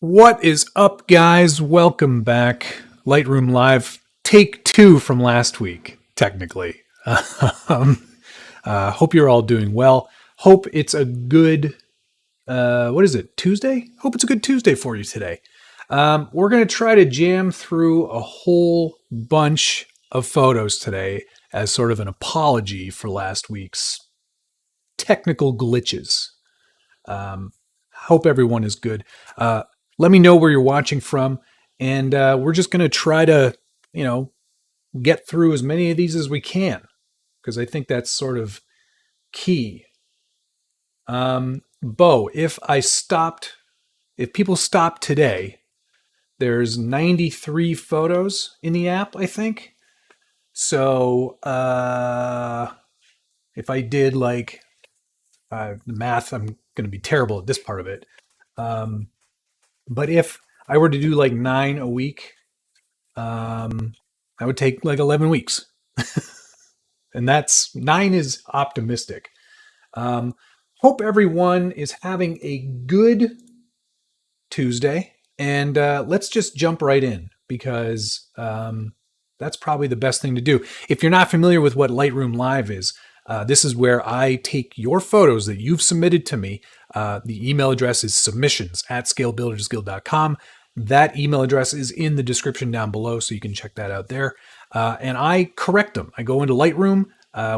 What is up, guys? Welcome back. Lightroom Live, take 2 from last week, technically. Hope you're all doing well. Hope it's a good, what is it, Tuesday? Hope it's a good Tuesday for you today. We're going to try to jam through a whole bunch of photos today as sort of an apology for last week's technical glitches. Hope everyone is good. Let me know where you're watching from, and we're just going to try to, get through as many of these as we can, because I think that's sort of key. Bo, if people stop today, there's 93 photos in the app, I think. So if I did the math, I'm going to be terrible at this part of it. But if I were to do 9 a week, that would take 11 weeks. And 9 is optimistic. Hope everyone is having a good Tuesday. And let's just jump right in, because that's probably the best thing to do. If you're not familiar with what Lightroom Live is, this is where I take your photos that you've submitted to me. The email address is submissions@scalebuildersguild.com. That email address is in the description down below, so you can check that out there. And I correct them. I go into Lightroom.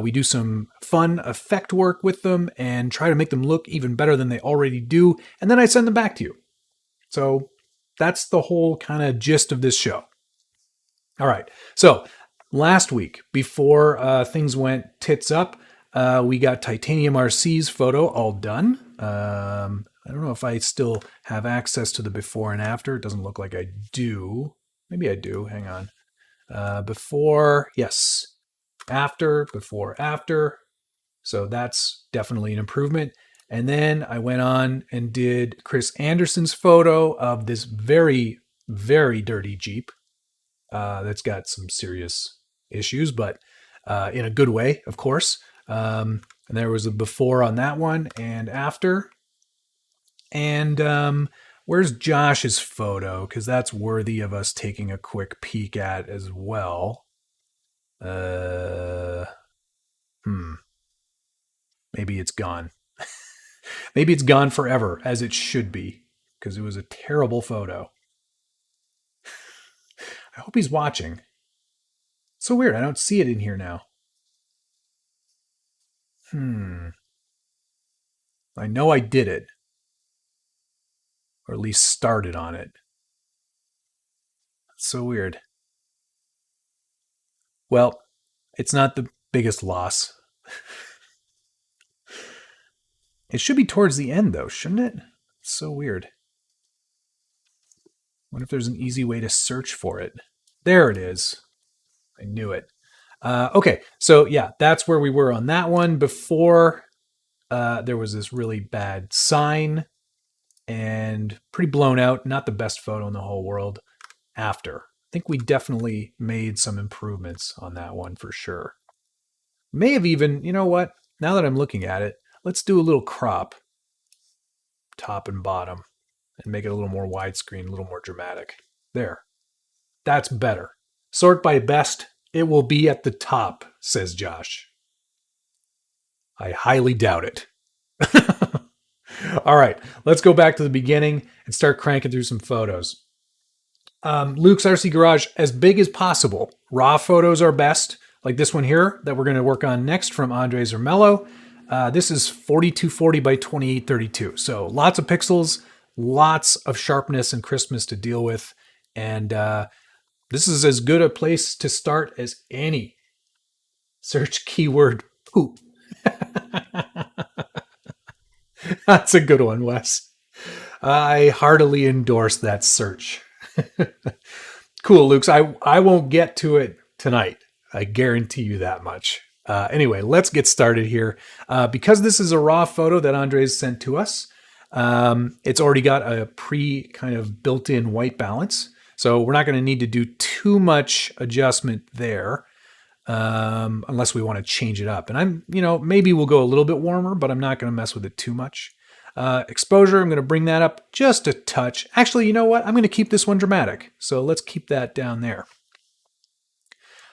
We do some fun effect work with them and try to make them look even better than they already do. And then I send them back to you. So that's the whole kind of gist of this show. All right. So last week, before things went tits up, we got Titanium RC's photo all done. I don't know if I still have access to the before and after. It doesn't look like I do. Maybe I do. Hang on. Before, yes. After, before, after. So that's definitely an improvement. And then I went on and did Chris Anderson's photo of this very, very dirty Jeep. That's got some serious issues, but in a good way, of course. And there was a before on that one and after. And where's Josh's photo? Because that's worthy of us taking a quick peek at as well. Maybe it's gone. Maybe it's gone forever, as it should be, because it was a terrible photo. I hope he's watching. It's so weird. I don't see it in here now. I know I did it. Or at least started on it. It's so weird. Well, it's not the biggest loss. It should be towards the end, though, shouldn't it? It's so weird. What if there's an easy way to search for it? There it is. I knew it. Okay, so yeah, that's where we were on that one. Before, there was this really bad sign and pretty blown out. Not the best photo in the whole world. After. I think we definitely made some improvements on that one for sure. May have even, you know what? Now that I'm looking at it, let's do a little crop, top and bottom, and make it a little more widescreen, a little more dramatic. There. That's better. Sort by best, it will be at the top, says Josh. I highly doubt it. All right, let's go back to the beginning and start cranking through some photos. Luke's RC Garage, as big as possible. Raw photos are best, like this one here that we're going to work on next from Andres Ermello. This is 4240 by 2832. So lots of pixels, lots of sharpness and crispness to deal with. And this is as good a place to start as any. Search keyword poop. That's a good one, Wes. I heartily endorse that search. Cool, Luke. I won't get to it tonight. I guarantee you that much. Anyway, let's get started here. Because this is a raw photo that Andres sent to us, it's already got a kind of built-in white balance. So we're not going to need to do too much adjustment there, unless we want to change it up. And maybe we'll go a little bit warmer, but I'm not going to mess with it too much. Exposure, I'm going to bring that up just a touch. Actually, you know what? I'm going to keep this one dramatic. So let's keep that down there.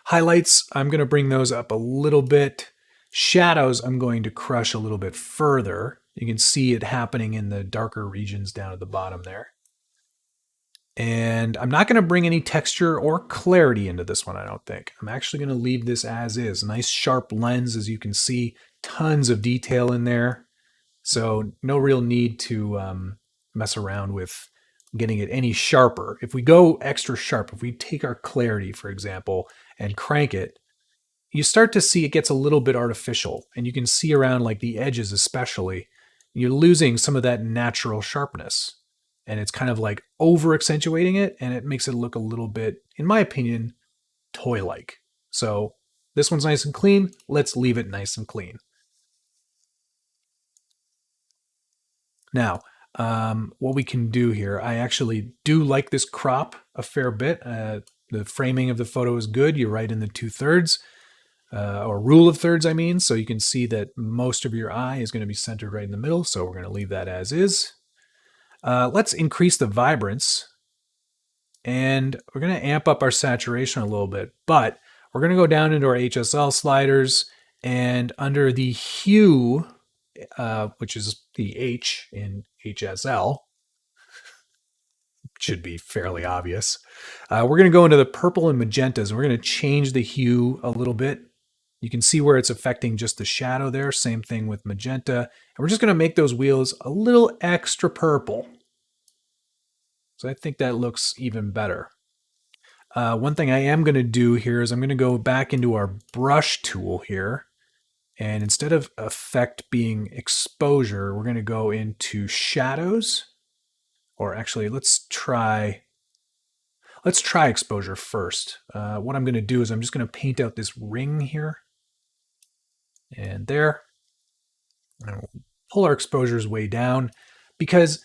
Highlights, I'm going to bring those up a little bit. Shadows, I'm going to crush a little bit further. You can see it happening in the darker regions down at the bottom there. And I'm not going to bring any texture or clarity into this one, I don't think. I'm actually going to leave this as is. Nice sharp lens, as you can see. Tons of detail in there. So no real need to mess around with getting it any sharper. If we go extra sharp, if we take our clarity, for example, and crank it, you start to see it gets a little bit artificial. And you can see around like the edges especially, you're losing some of that natural sharpness. And it's kind of like over accentuating it, and it makes it look a little bit, in my opinion, toy-like. So this one's nice and clean. Let's leave it nice and clean. Now, what we can do here, I actually do like this crop a fair bit. The framing of the photo is good. You're right in the 2/3, or rule of thirds, I mean. So you can see that most of your eye is going to be centered right in the middle. So we're going to leave that as is. Let's increase the vibrance, and we're going to amp up our saturation a little bit, but we're going to go down into our HSL sliders, and under the hue, which is the H in HSL, should be fairly obvious. We're going to go into the purple and magentas, and we're going to change the hue a little bit. You can see where it's affecting just the shadow there. Same thing with magenta. And we're just going to make those wheels a little extra purple. So I think that looks even better. One thing I am going to do here is I'm going to go back into our brush tool here. And instead of effect being exposure, we're going to go into shadows. Or actually, let's try exposure first. What I'm going to do is I'm just going to paint out this ring here. And there. And we'll pull our exposures way down, because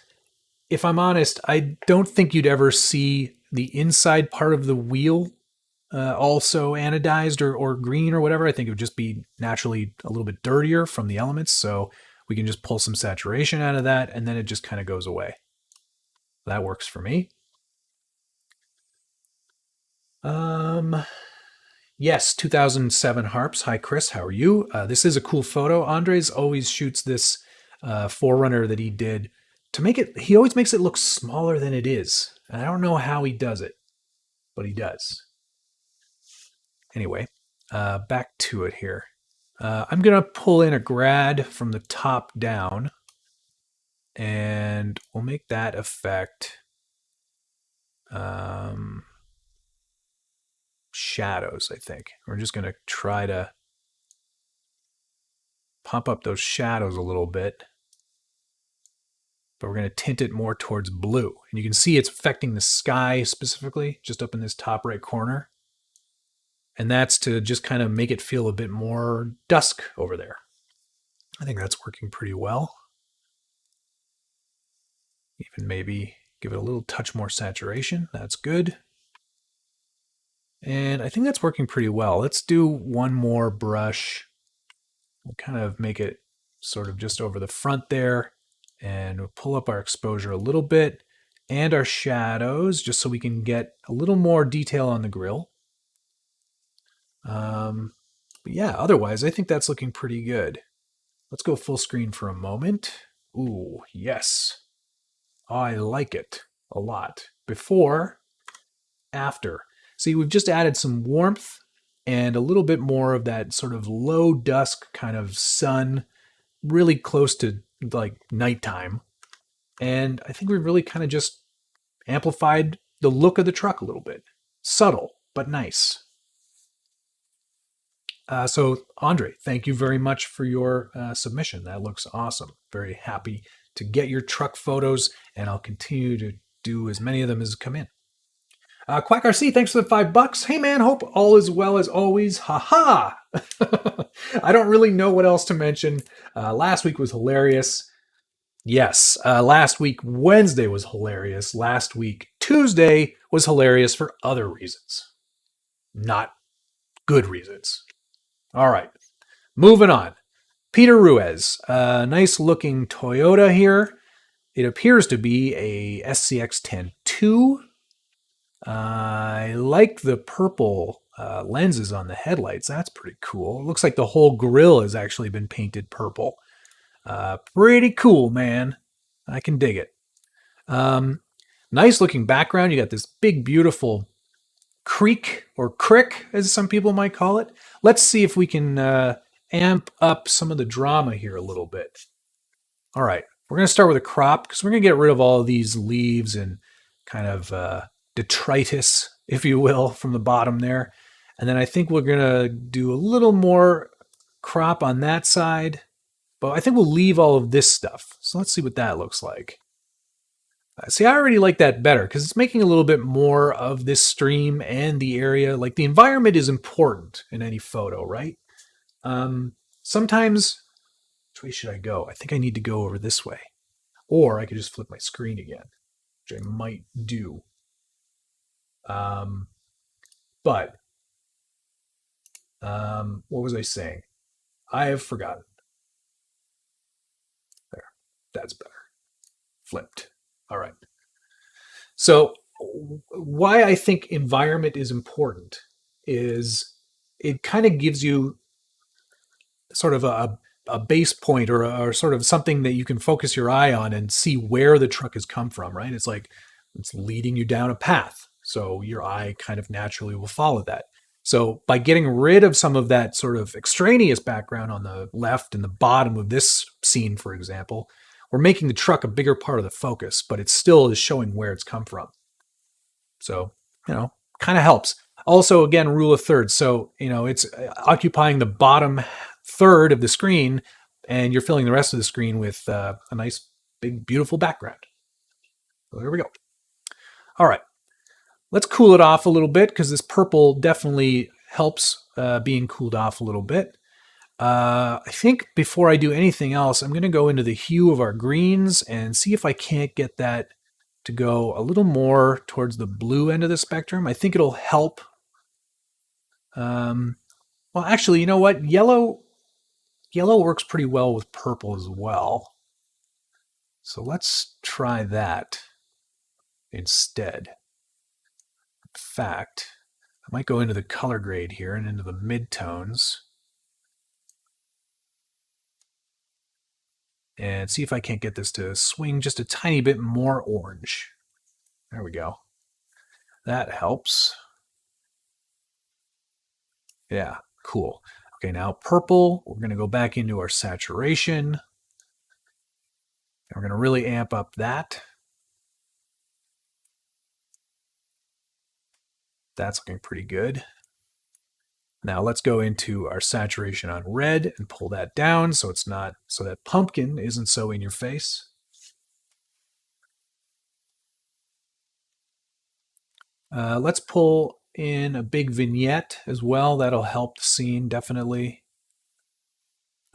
if I'm honest, I don't think you'd ever see the inside part of the wheel also anodized or green or whatever. I think it would just be naturally a little bit dirtier from the elements. So we can just pull some saturation out of that, and then it just kind of goes away. That works for me. Yes, 2007 Harps. Hi, Chris. How are you? This is a cool photo. Andres always shoots this Forerunner that he did to make it. He always makes it look smaller than it is. And I don't know how he does it, but he does. Anyway, back to it here. I'm going to pull in a grad from the top down, and we'll make that effect shadows, I think. We're just going to try to pump up those shadows a little bit, but we're going to tint it more towards blue. And you can see it's affecting the sky specifically, just up in this top right corner. And that's to just kind of make it feel a bit more dusk over there. I think that's working pretty well. Even maybe give it a little touch more saturation. That's good. And I think that's working pretty well. Let's do one more brush. We'll kind of make it sort of just over the front there, and we'll pull up our exposure a little bit and our shadows just so we can get a little more detail on the grill. But yeah, otherwise I think that's looking pretty good. Let's go full screen for a moment. Ooh, yes. I like it a lot. Before, after. See, we've just added some warmth and a little bit more of that sort of low dusk kind of sun, really close to like nighttime. And I think we've really kind of just amplified the look of the truck a little bit. Subtle, but nice. So, Andre, thank you very much for your submission. That looks awesome. Very happy to get your truck photos, and I'll continue to do as many of them as come in. Quack RC, thanks for the $5. Hey man, hope all is well as always. Haha! I don't really know what else to mention. Last week was hilarious. Yes, last week Wednesday was hilarious. Last week Tuesday was hilarious for other reasons. Not good reasons. All right, moving on. Peter Ruiz, nice looking Toyota here. It appears to be a SCX-10 II. I like the purple lenses on the headlights. That's pretty cool. It looks like the whole grille has actually been painted purple. Pretty cool, man. I can dig it. Nice looking background. You got this big, beautiful creek or crick, as some people might call it. Let's see if we can amp up some of the drama here a little bit. All right, we're going to start with a crop because we're going to get rid of all of these leaves and kind of detritus, if you will, from the bottom there. And then I think we're going to do a little more crop on that side, but I think we'll leave all of this stuff. So let's see what that looks like. See, I already like that better because it's making a little bit more of this stream and the area. Like the environment is important in any photo, right? Sometimes, which way should I go? I think I need to go over this way. Or I could just flip my screen again, which I might do. What was I saying? I have forgotten. There, that's better. Flipped. All right. So why I think environment is important is it kind of gives you sort of a base point or sort of something that you can focus your eye on and see where the truck has come from, right? It's like it's leading you down a path. So your eye kind of naturally will follow that. So by getting rid of some of that sort of extraneous background on the left and the bottom of this scene, for example, we're making the truck a bigger part of the focus, but it still is showing where it's come from. So, kind of helps. Also, again, rule of thirds. So, it's occupying the bottom third of the screen, and you're filling the rest of the screen with a nice, big, beautiful background. So there we go. All right. Let's cool it off a little bit because this purple definitely helps being cooled off a little bit. I think before I do anything else, I'm going to go into the hue of our greens and see if I can't get that to go a little more towards the blue end of the spectrum. I think it'll help. Well, actually, you know what? Yellow works pretty well with purple as well. So let's try that instead. In fact, I might go into the color grade here and into the midtones and see if I can't get this to swing just a tiny bit more orange. There we go. That helps. Yeah, cool. Okay, now purple, we're going to go back into our saturation. And we're going to really amp up that. That's looking pretty good. Now let's go into our saturation on red and pull that down so it's not, so that pumpkin isn't so in your face. Let's pull in a big vignette as well. That'll help the scene definitely.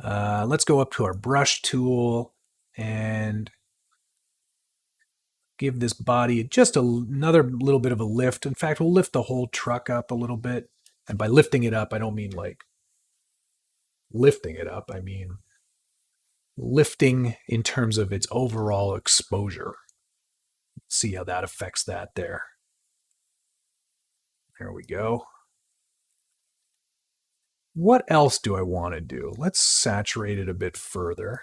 Let's go up to our brush tool and give this body just another little bit of a lift. In fact, we'll lift the whole truck up a little bit. And by lifting it up, I don't mean like lifting it up. I mean lifting in terms of its overall exposure. See how that affects that there. There we go. What else do I want to do? Let's saturate it a bit further.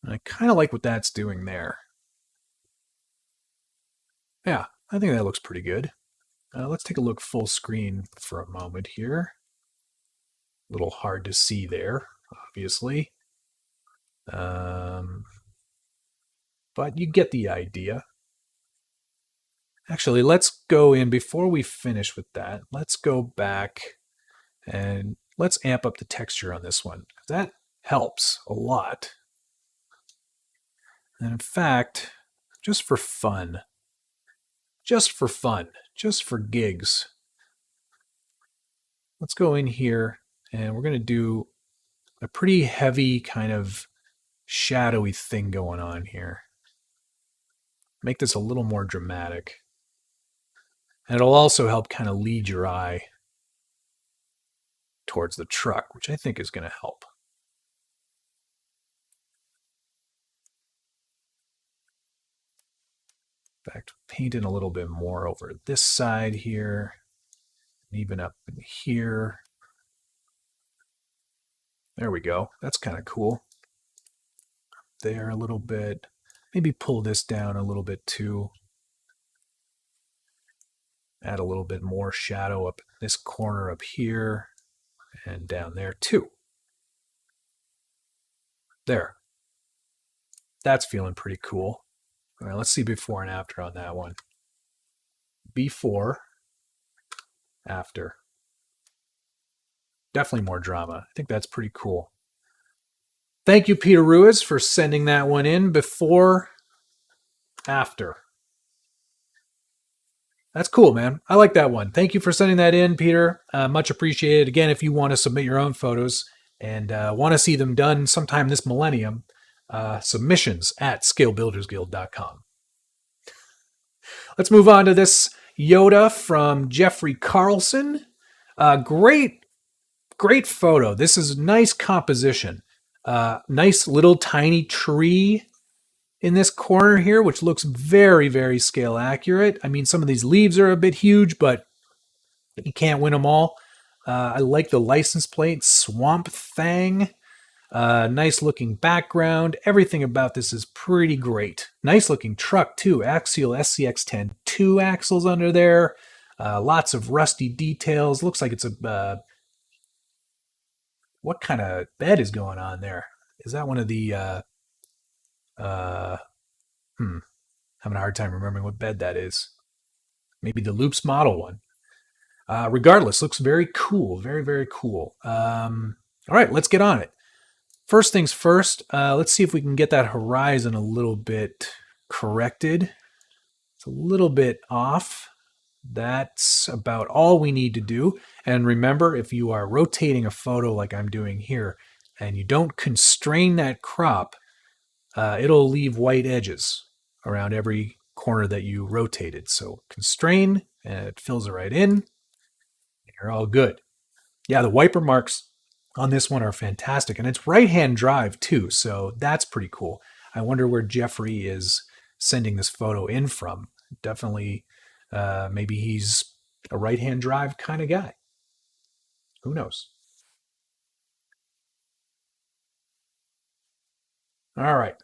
I kind of like what that's doing there. Yeah, I think that looks pretty good. Let's take a look full screen for a moment here. A little hard to see there, obviously. But you get the idea. Actually, let's go in, before we finish with that, let's go back and let's amp up the texture on this one. That helps a lot. And in fact, just for fun, just for gigs, let's go in here and we're going to do a pretty heavy kind of shadowy thing going on here. Make this a little more dramatic. And it'll also help kind of lead your eye towards the truck, which I think is going to help. fact, paint in a little bit more over this side here, and even up in here. There we go. That's kind of cool. There a little bit. Maybe pull this down a little bit too. Add a little bit more shadow up this corner up here and down there too. There. That's feeling pretty cool. All right, let's see before and after on that one. Before, after. Definitely more drama. I think that's pretty cool. Thank you, Peter Ruiz, for sending that one in. Before, after. That's cool, man. I like that one. Thank you for sending that in, Peter. Much appreciated. Again, if you want to submit your own photos and want to see them done sometime this millennium, submissions at scalebuildersguild.com. Let's move on to this Yoda from Jeffrey Carlson. Great photo. This is nice composition. Nice little tiny tree in this corner here, which looks very, very scale accurate. I mean, some of these leaves are a bit huge, but you can't win them all. I like the license plate, Swamp Thang. Nice looking background. Everything about this is pretty great. Nice looking truck too. Axial SCX-10 2 axles under there. Lots of rusty details. Looks like it's a... what kind of bed is going on there? Is that one of the... having a hard time remembering what bed that is. Maybe the Loops model one. Regardless, looks very cool. Very, very cool. All right, let's get on it. First things first, let's see if we can get that horizon a little bit corrected. It's a little bit off. That's about all we need to do. And remember, if you are rotating a photo like I'm doing here, and you don't constrain that crop, it'll leave white edges around every corner that you rotated. So constrain, and it fills it right in. You're all good. Yeah, the wiper marks on this one are fantastic. And it's right-hand drive too, so that's pretty cool. I wonder where Jeffrey is sending this photo in from. Definitely, maybe he's a right-hand drive kind of guy. Who knows? All right.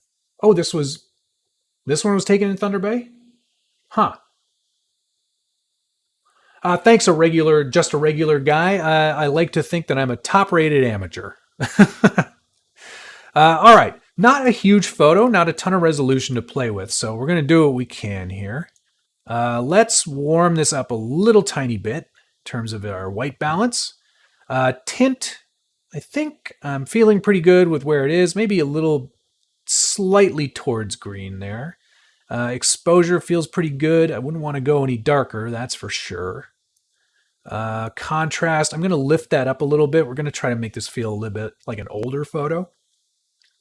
Oh, this one was taken in Thunder Bay? Huh. Thanks, just a regular guy. I like to think that I'm a top-rated amateur. All right. Not a huge photo, not a ton of resolution to play with, so we're going to do what we can here. Let's warm this up a little tiny bit in terms of our white balance. Tint, I think I'm feeling pretty good with where it is. Maybe a little slightly towards green there. Exposure feels pretty good. I wouldn't want to go any darker, that's for sure. Contrast, I'm going to lift that up a little bit. We're going to try to make this feel a little bit like an older photo.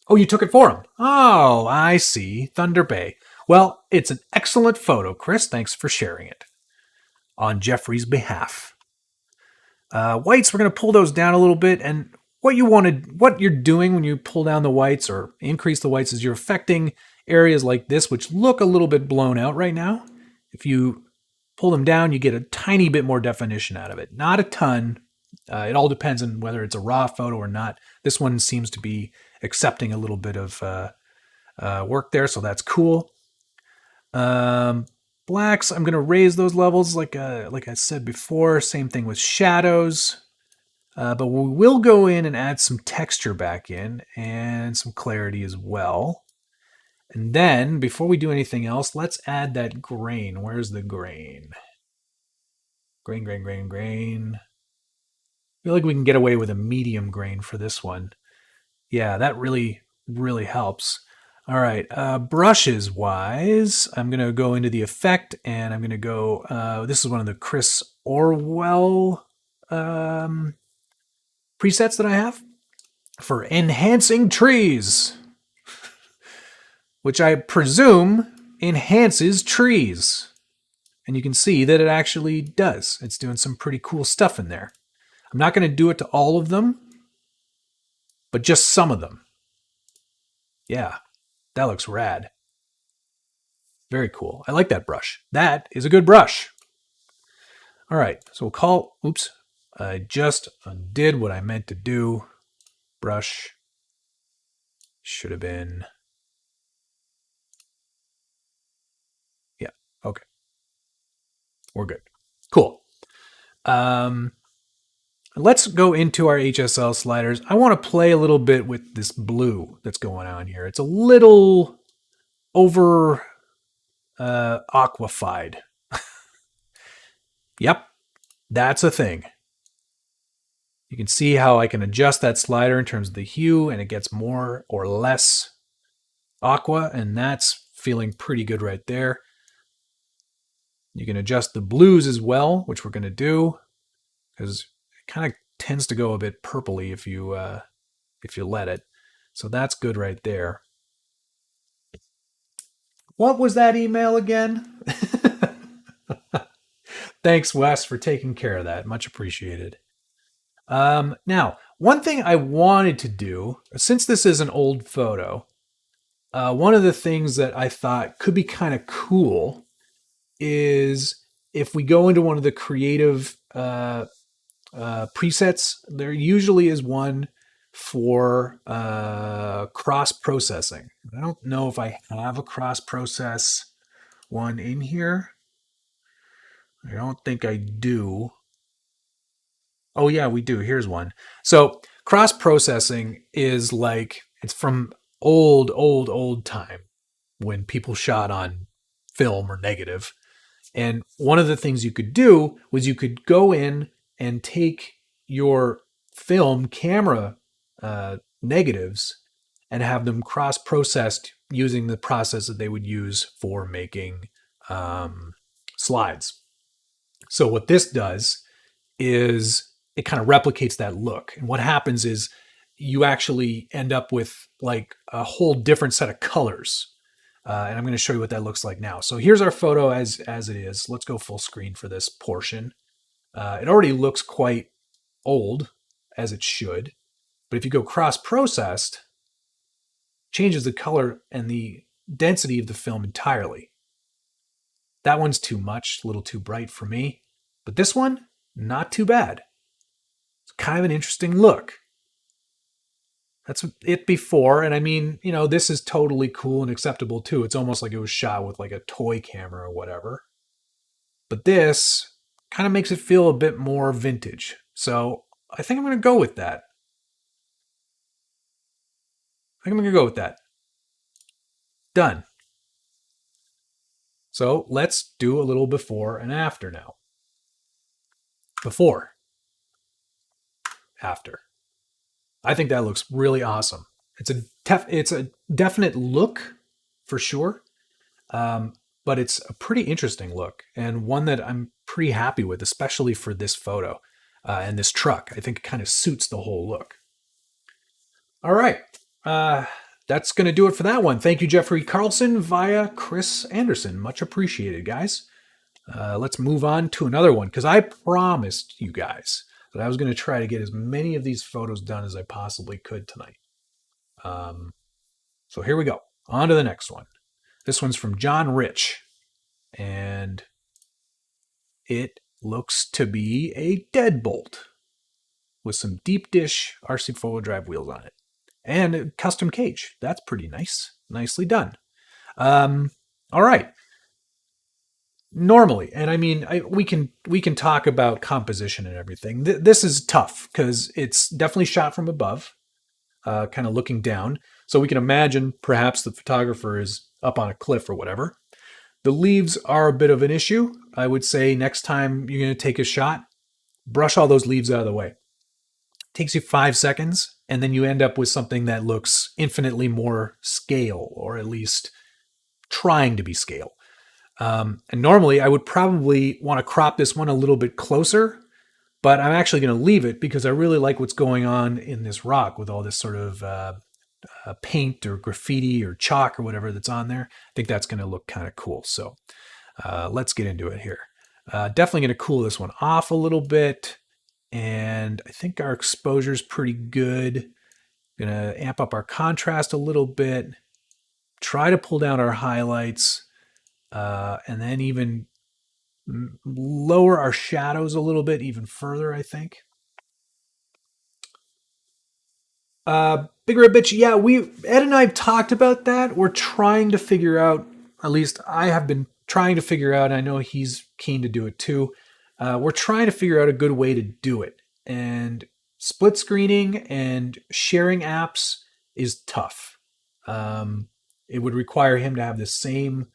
Oh, you took it for him. Oh, I see. Thunder Bay. Well, it's an excellent photo, Chris. Thanks for sharing it on Jeffrey's behalf. Whites, we're going to pull those down a little bit. And what you're doing when you pull down the whites or increase the whites is you're affecting areas like this, which look a little bit blown out right now. If you pull them down, you get a tiny bit more definition out of it. Not a ton. It all depends on whether it's a raw photo or not. This one seems to be accepting a little bit of work there, so that's cool. Blacks, I'm going to raise those levels like I said before. Same thing with shadows. But we will go in and add some texture back in and some clarity as well. And then, before we do anything else, let's add that grain. Where's the grain? Grain. I feel like we can get away with a medium grain for this one. Yeah, that really, really helps. All right, brushes wise, I'm going to go into the effect and I'm going to go, this is one of the Chris Orwell presets that I have for enhancing trees, which I presume enhances trees. And you can see that it actually does. It's doing some pretty cool stuff in there. I'm not going to do it to all of them, but just some of them. Yeah, that looks rad. Very cool. I like that brush. That is a good brush. All right, so we'll call, oops, I just undid what I meant to do. Brush should have been, yeah, okay. We're good. Cool. Let's go into our HSL sliders. I want to play a little bit with this blue that's going on here. It's a little over aquafied. Yep, that's a thing. You can see how I can adjust that slider in terms of the hue, and it gets more or less aqua, and that's feeling pretty good right there. You can adjust the blues as well, which we're going to do, because it kind of tends to go a bit purpley if you let it. So that's good right there. What was that email again? Thanks, Wes, for taking care of that. Much appreciated. Now, one thing I wanted to do, since this is an old photo, one of the things that I thought could be kind of cool is if we go into one of the creative presets, there usually is one for cross-processing. I don't know if I have a cross-process one in here. I don't think I do. Oh yeah, we do. Here's one. So cross-processing is like, it's from old time when people shot on film or negative. And one of the things you could do was you could go in and take your film camera negatives and have them cross-processed using the process that they would use for making slides. So what this does is it kind of replicates that look. And what happens is you actually end up with like a whole different set of colors. And I'm going to show you what that looks like now. So here's our photo as it is. Let's go full screen for this portion. It already looks quite old, as it should. But if you go cross-processed, changes the color and the density of the film entirely. That one's too much, a little too bright for me. But this one, not too bad. It's kind of an interesting look. That's it before, and I mean, you know, this is totally cool and acceptable too. It's almost like it was shot with like a toy camera or whatever. But this kind of makes it feel a bit more vintage. So I think I'm going to go with that. Done. So let's do a little before and after now. Before. After. I think that looks really awesome. It's a definite look for sure, but it's a pretty interesting look and one that I'm pretty happy with, especially for this photo and this truck. I think it kind of suits the whole look. All right, that's going to do it for that one. Thank you, Jeffrey Carlson via Chris Anderson. Much appreciated, guys. Let's move on to another one because I promised you guys that I was going to try to get as many of these photos done as I possibly could tonight. So here we go. On to the next one. This one's from John Rich. And it looks to be a deadbolt with some deep dish RC four-wheel drive wheels on it. And a custom cage. That's pretty nice. Nicely done. All right. Normally, and I mean, we can talk about composition and everything. This is tough because it's definitely shot from above, kind of looking down. So we can imagine perhaps the photographer is up on a cliff or whatever. The leaves are a bit of an issue. I would say next time you're going to take a shot, brush all those leaves out of the way. It takes you 5 seconds, and then you end up with something that looks infinitely more scale, or at least trying to be scale. And normally I would probably want to crop this one a little bit closer, but I'm actually going to leave it because I really like what's going on in this rock with all this sort of paint or graffiti or chalk or whatever that's on there. I think that's going to look kind of cool. So let's get into it here. Definitely going to cool this one off a little bit. And I think our exposure is pretty good. Going to amp up our contrast a little bit. Try to pull down our highlights. And then even lower our shadows a little bit even further, I think. Bigger a bitch. Yeah, Ed and I have talked about that. We're trying to figure out, at least I have been trying to figure out, I know he's keen to do it too. We're trying to figure out a good way to do it. And split screening and sharing apps is tough. It would require him to have the same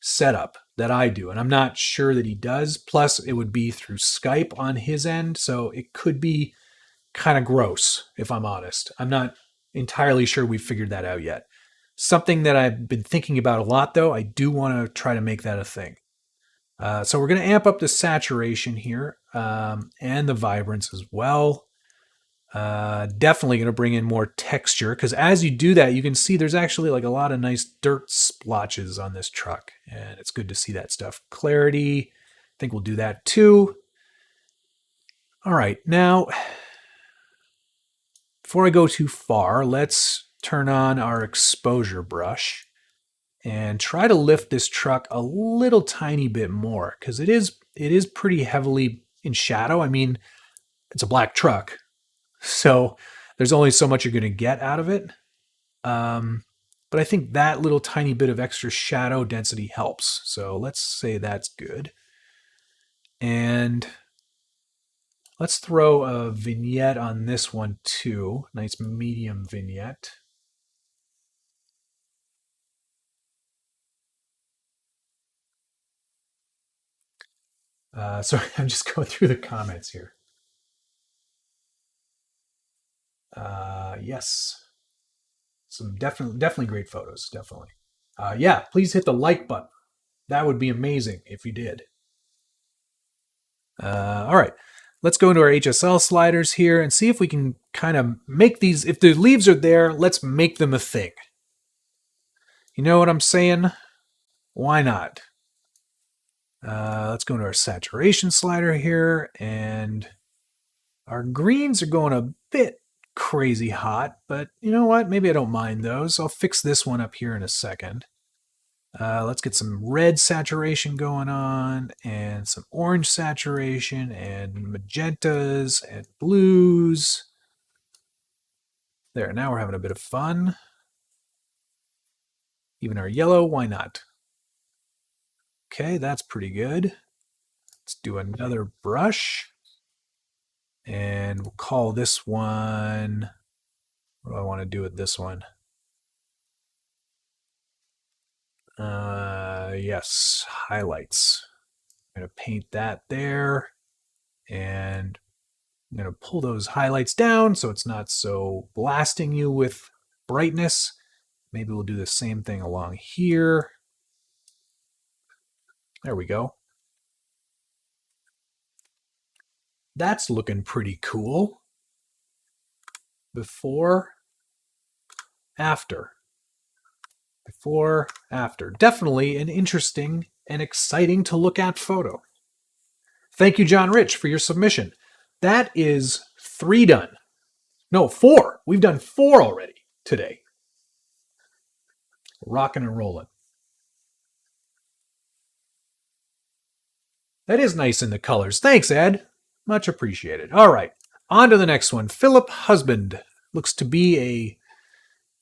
setup that I do, and I'm not sure that he does. Plus, it would be through Skype on his end, so it could be kind of gross, if I'm honest. I'm not entirely sure we've figured that out yet. Something that I've been thinking about a lot, though, I do want to try to make that a thing. So we're going to amp up the saturation here and the vibrance as well. Definitely going to bring in more texture because as you do that, you can see there's actually like a lot of nice dirt splotches on this truck, and it's good to see that stuff. Clarity, I think we'll do that too. All right, now before I go too far, let's turn on our exposure brush and try to lift this truck a little tiny bit more because it is pretty heavily in shadow. I mean, it's a black truck, so there's only so much you're going to get out of it. But I think that little tiny bit of extra shadow density helps. So let's say that's good. And let's throw a vignette on this one too. Nice medium vignette. Sorry, I'm just going through the comments here. Yes. Some definitely great photos. Definitely. Yeah, please hit the like button. That would be amazing if you did. All right. Let's go into our HSL sliders here and see if we can kind of make these. If the leaves are there, let's make them a thing. You know what I'm saying? Why not? Let's go into our saturation slider here, and our greens are going a bit crazy hot, but you know what? Maybe I don't mind those. I'll fix this one up here in a second. Let's get some red saturation going on, and some orange saturation, and magentas, and blues. There, now we're having a bit of fun. Even our yellow, why not? Okay, that's pretty good. Let's do another brush. And we'll call this one, what do I want to do with this one? Yes, highlights. I'm going to paint that there. And I'm going to pull those highlights down so it's not so blasting you with brightness. Maybe we'll do the same thing along here. There we go. That's looking pretty cool. Before, after. Before, after. Definitely an interesting and exciting to look at photo. Thank you, John Rich, for your submission. That is 3 done. No, 4. We've done 4 already today. Rocking and rolling. That is nice in the colors. Thanks, Ed. Much appreciated. All right, on to the next one. Philip Husband looks to be a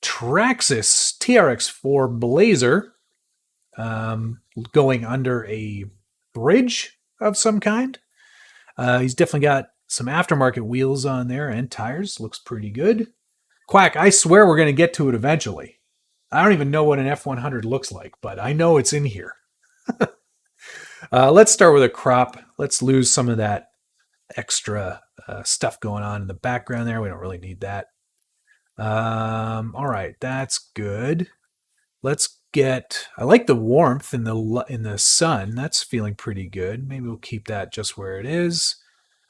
Traxxas TRX4 Blazer going under a bridge of some kind. He's definitely got some aftermarket wheels on there and tires. Looks pretty good. Quack, I swear we're going to get to it eventually. I don't even know what an F100 looks like, but I know it's in here. Let's start with a crop. Let's lose some of that extra stuff going on in the background there. We don't really need that. All right, that's good. Let's get, I like the warmth in the sun. That's feeling pretty good. Maybe we'll keep that just where it is.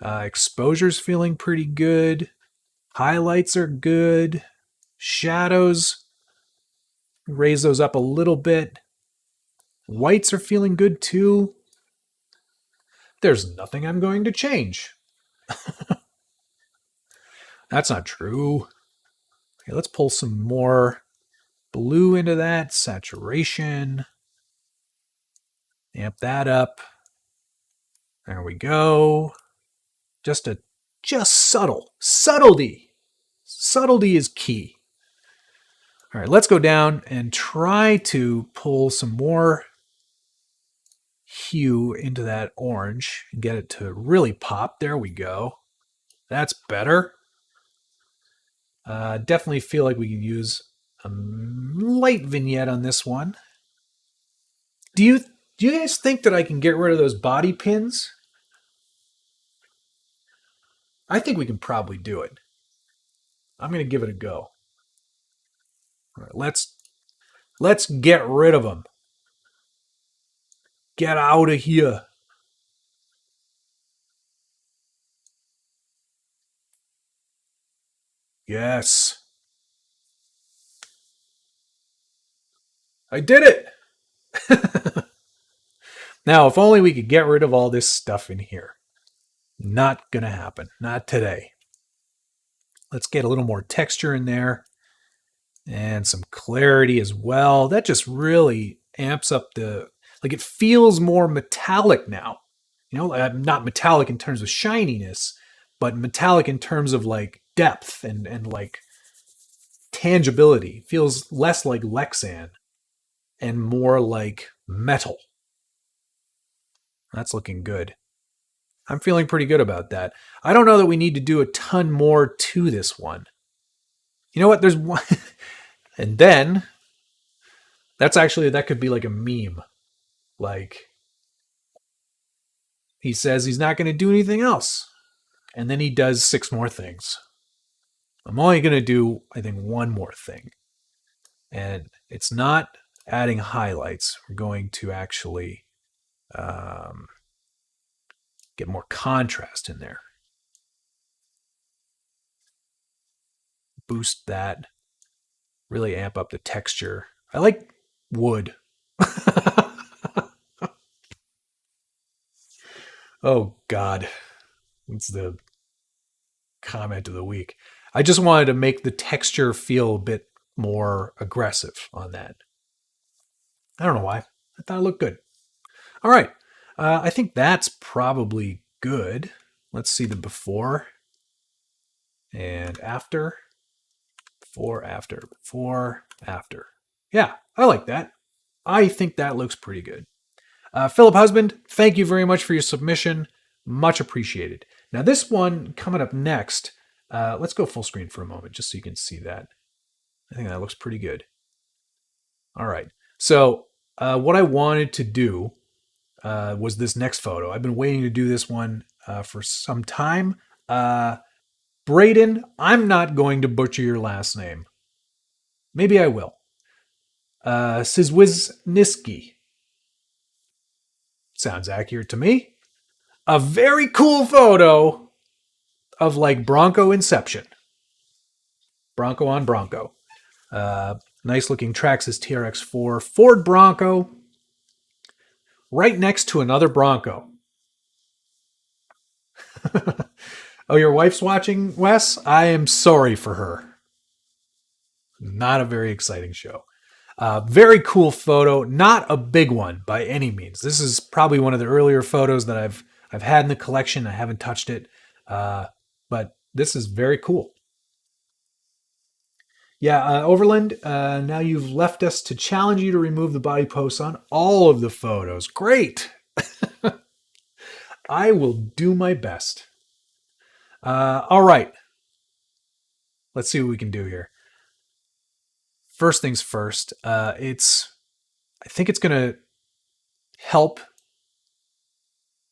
Exposure's feeling pretty good. Highlights are good. Shadows, raise those up a little bit. Whites are feeling good too. There's nothing I'm going to change. That's not true. Okay, let's pull some more blue into that. Saturation. Amp that up. There we go. Just subtle. Subtlety. Subtlety is key. All right, let's go down and try to pull some more hue into that orange and get it to really pop. There we go. That's better. Definitely feel like we can use a light vignette on this one. Do you guys think that I can get rid of those body pins? I think we can probably do it. I'm going to give it a go. All right, let's get rid of them. Get out of here. Yes. I did it. Now, if only we could get rid of all this stuff in here. Not going to happen. Not today. Let's get a little more texture in there and some clarity as well. That just really amps up like it feels more metallic now. You know, not metallic in terms of shininess, but metallic in terms of like depth and like tangibility. Feels less like Lexan and more like metal. That's looking good. I'm feeling pretty good about that. I don't know that we need to do a ton more to this one. You know what? There's one. And then that could be like a meme. Like he says he's not going to do anything else. And then he does 6 more things. I'm only going to do, I think, one more thing. And it's not adding highlights. We're going to actually get more contrast in there. Boost that. Really amp up the texture. I like wood. Oh, God. It's the comment of the week. I just wanted to make the texture feel a bit more aggressive on that. I don't know why. I thought it looked good. All right. I think that's probably good. Let's see the before and after. Before, after, before, after. Yeah, I like that. I think that looks pretty good. Philip Husband, thank you very much for your submission. Much appreciated. Now, this one coming up next, let's go full screen for a moment just so you can see that. I think that looks pretty good. All right. So, what I wanted to do was this next photo. I've been waiting to do this one for some time. Brayden, I'm not going to butcher your last name. Maybe I will. Sizwizniski. Sounds accurate to me. A very cool photo of like Bronco Inception. Bronco on Bronco. Nice looking Traxxas TRX4 Ford Bronco. Right next to another Bronco. Oh, your wife's watching, Wes? I am sorry for her. Not a very exciting show. Very cool photo. Not a big one by any means. This is probably one of the earlier photos that I've had in the collection. I haven't touched it, but this is very cool. Yeah, Overland, now you've left us to challenge you to remove the body posts on all of the photos. Great. I will do my best. All right. Let's see what we can do here. First things first, I think it's going to help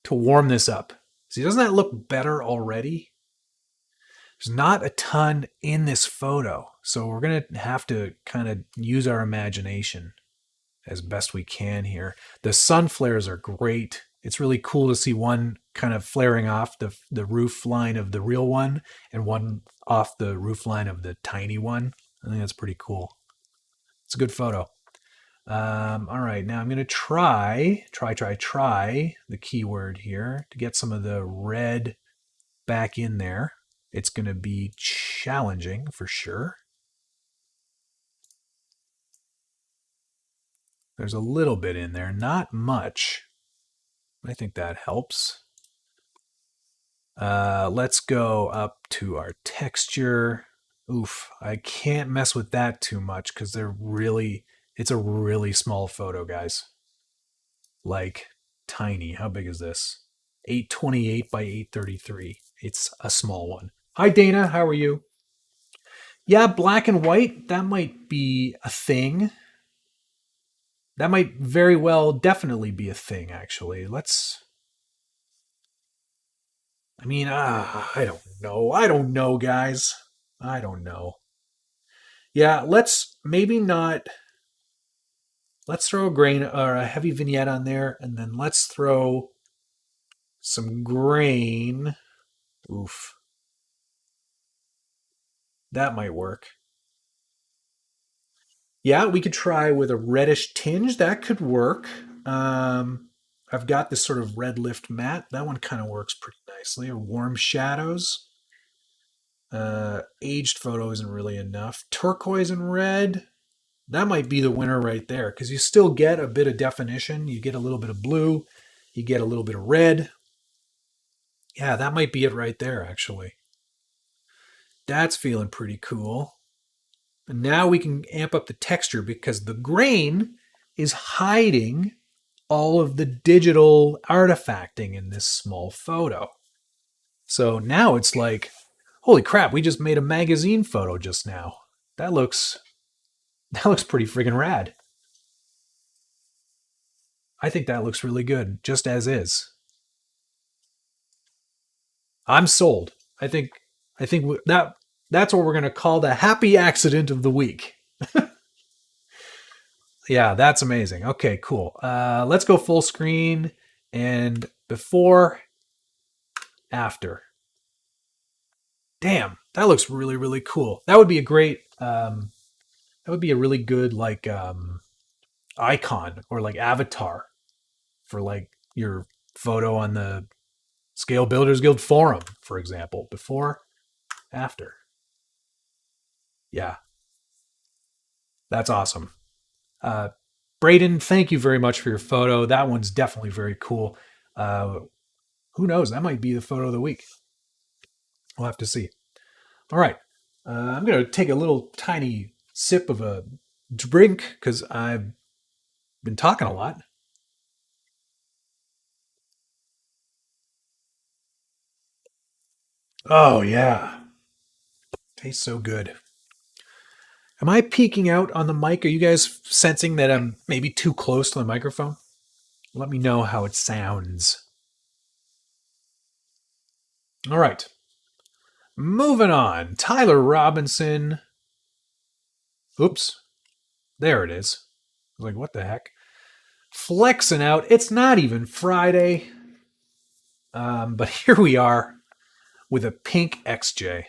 to warm this up. See, doesn't that look better already? There's not a ton in this photo, so we're going to have to kind of use our imagination as best we can here. The sun flares are great. It's really cool to see one kind of flaring off the roof line of the real one and one off the roof line of the tiny one. I think that's pretty cool. It's a good photo. All right, now I'm going to try the keyword here to get some of the red back in there. It's going to be challenging for sure. There's a little bit in there, not much. I think that helps. Let's go up to our texture. Oof, I can't mess with that too much because it's a really small photo, guys. Like tiny. How big is this? 828 by 833. It's a small one. Hi, Dana. How are you? Yeah, black and white. That might be a thing. That might very well definitely be a thing, actually. I don't know. I don't know, guys. I don't know. Yeah, let's maybe not. Let's throw a grain or a heavy vignette on there, and then let's throw some grain. Oof. That might work. Yeah, we could try with a reddish tinge. That could work. I've got this sort of red lift matte. That one kind of works pretty nicely. Or warm shadows. Aged photo isn't really enough. Turquoise and red. That might be the winner right there because you still get a bit of definition. You get a little bit of blue. You get a little bit of red. Yeah, that might be it right there, actually. That's feeling pretty cool. And now we can amp up the texture because the grain is hiding all of the digital artifacting in this small photo. So now it's like, holy crap, we just made a magazine photo just now. That looks pretty friggin' rad. I think that looks really good, just as is. I'm sold. I think that's what we're gonna call the happy accident of the week. Yeah, that's amazing. Okay, cool. Let's go full screen and before, after. Damn, that looks really, really cool. That would be a great. That would be a really good icon or like avatar for like your photo on the Scale Builders Guild forum, for example. Before, after. Yeah, that's awesome. Uh, Brayden, thank you very much for your photo. That one's definitely very cool. Uh, who knows? That might be the photo of the week. We'll have to see. All right. I'm going to take a little tiny sip of a drink because I've been talking a lot. Oh, yeah. Tastes so good. Am I peeking out on the mic? Are you guys sensing that I'm maybe too close to the microphone? Let me know how it sounds. All right. Moving on. Tyler Robinson. Oops. There it is. I was like, what the heck? Flexing out. It's not even Friday. But here we are with a pink XJ.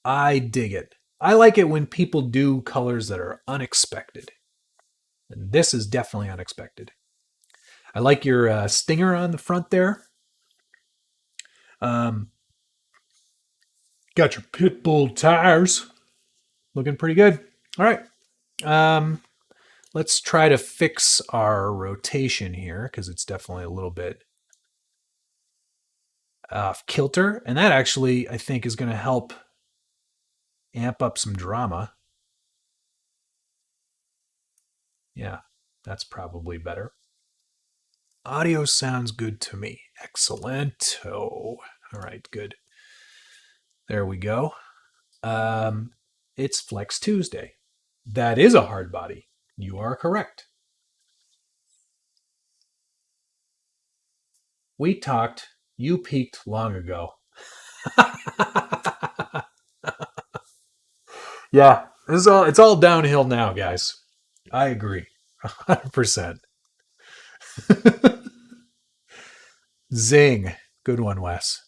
I dig it. I like it when people do colors that are unexpected. And this is definitely unexpected. I like your stinger on the front there. Got your Pitbull tires. Looking pretty good. All right. Let's try to fix our rotation here because it's definitely a little bit off kilter. And that actually, I think, is going to help amp up some drama. Yeah, that's probably better. Audio sounds good to me. Excellent. Oh, all right, good. There we go. It's Flex Tuesday. That is a hard body. You are correct. We talked. You peaked long ago. Yeah, it's all downhill now, guys. I agree. 100%. Zing. Good one, Wes.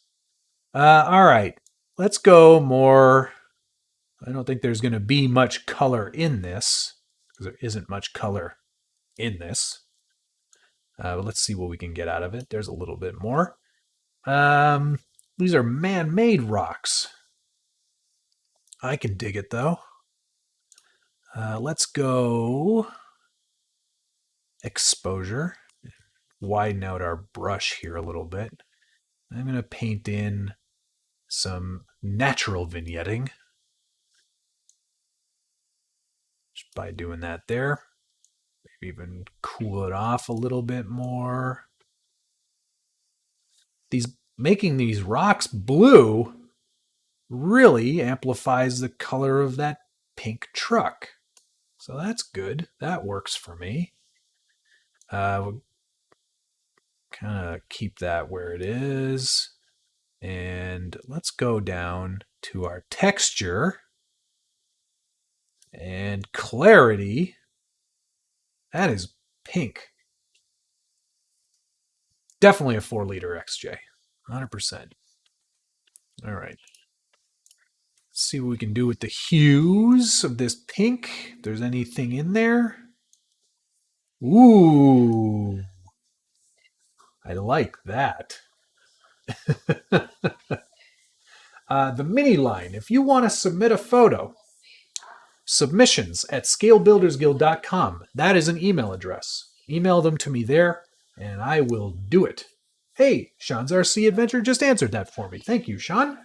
All right. Let's go more. I don't think there's going to be much color in this because there isn't much color in this. But let's see what we can get out of it. There's a little bit more. These are man-made rocks. I can dig it though. Let's go exposure. widen out our brush here a little bit. I'm going to paint in some natural vignetting just by doing that there. Maybe even cool it off a little bit more. Making these rocks blue really amplifies the color of that pink truck. So that's good. That works for me. We'll kind of keep that where it is. And let's go down to our texture and clarity. That is pink. Definitely a 4-liter XJ. 100%. All right. Let's see what we can do with the hues of this pink. If there's anything in there. Ooh. I like that. The mini line. If you want to submit a photo, submissions@scalebuildersguild.com. That is an email address. Email them to me there, and I will do it. Hey, Sean's RC Adventure just answered that for me. Thank you, Sean.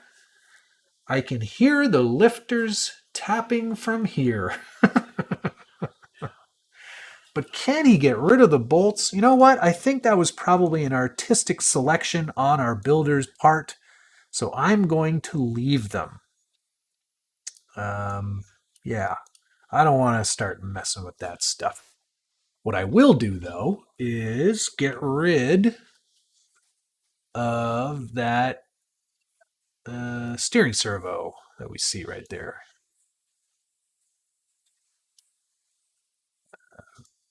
I can hear the lifters tapping from here. But can he get rid of the bolts? You know what? I think that was probably an artistic selection on our builder's part. So I'm going to leave them. Yeah, I don't want to start messing with that stuff. What I will do, though, is get rid of that steering servo that we see right there.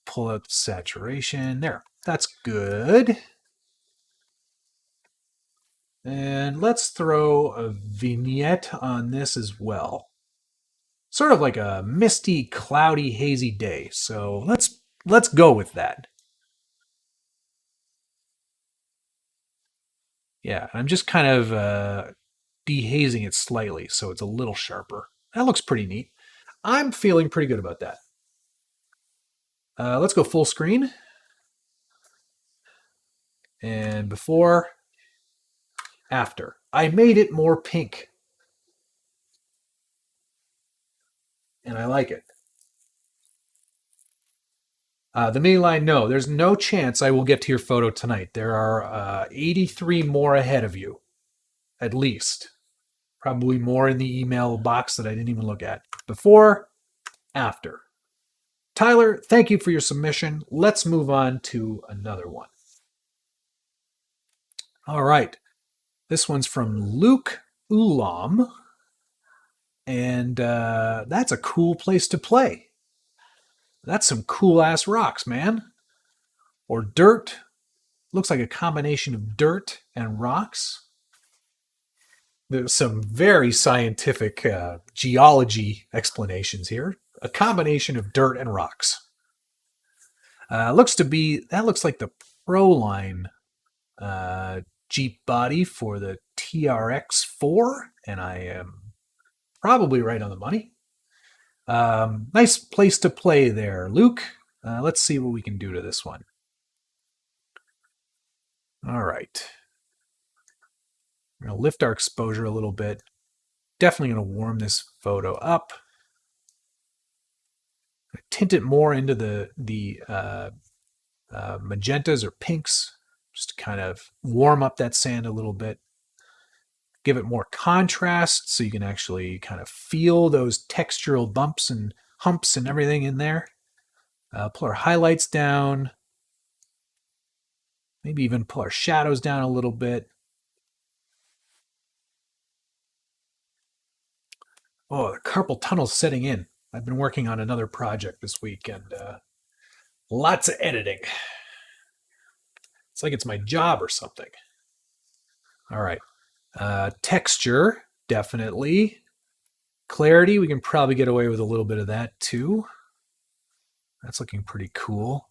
Pull out the saturation. There. That's good. And let's throw a vignette on this as well. Sort of like a misty, cloudy, hazy day. So let's go with that. Yeah, I'm just kind of dehazing it slightly so it's a little sharper. That looks pretty neat. I'm feeling pretty good about that. Let's go full screen. And before, after. I made it more pink. And I like it. The mini line, no. There's no chance I will get to your photo tonight. There are 83 more ahead of you. At least. Probably more in the email box that I didn't even look at. Before, after. Tyler, thank you for your submission. Let's move on to another one. All right. This one's from Luke Ulam. And that's a cool place to play. That's some cool ass rocks, man. Or dirt. Looks like a combination of dirt and rocks. There's some very scientific geology explanations here. A combination of dirt and rocks. That looks like the Proline Jeep body for the TRX4, and I am probably right on the money. Nice place to play there, Luke. Let's see what we can do to this one. All right. We're going to lift our exposure a little bit. Definitely going to warm this photo up. Tint it more into the magentas or pinks, just to kind of warm up that sand a little bit. Give it more contrast so you can actually kind of feel those textural bumps and humps and everything in there. Pull our highlights down. Maybe even pull our shadows down a little bit. Oh, the carpal tunnel's setting in. I've been working on another project this week and lots of editing. It's like it's my job or something. All right. Texture, definitely. Clarity, we can probably get away with a little bit of that too. That's looking pretty cool.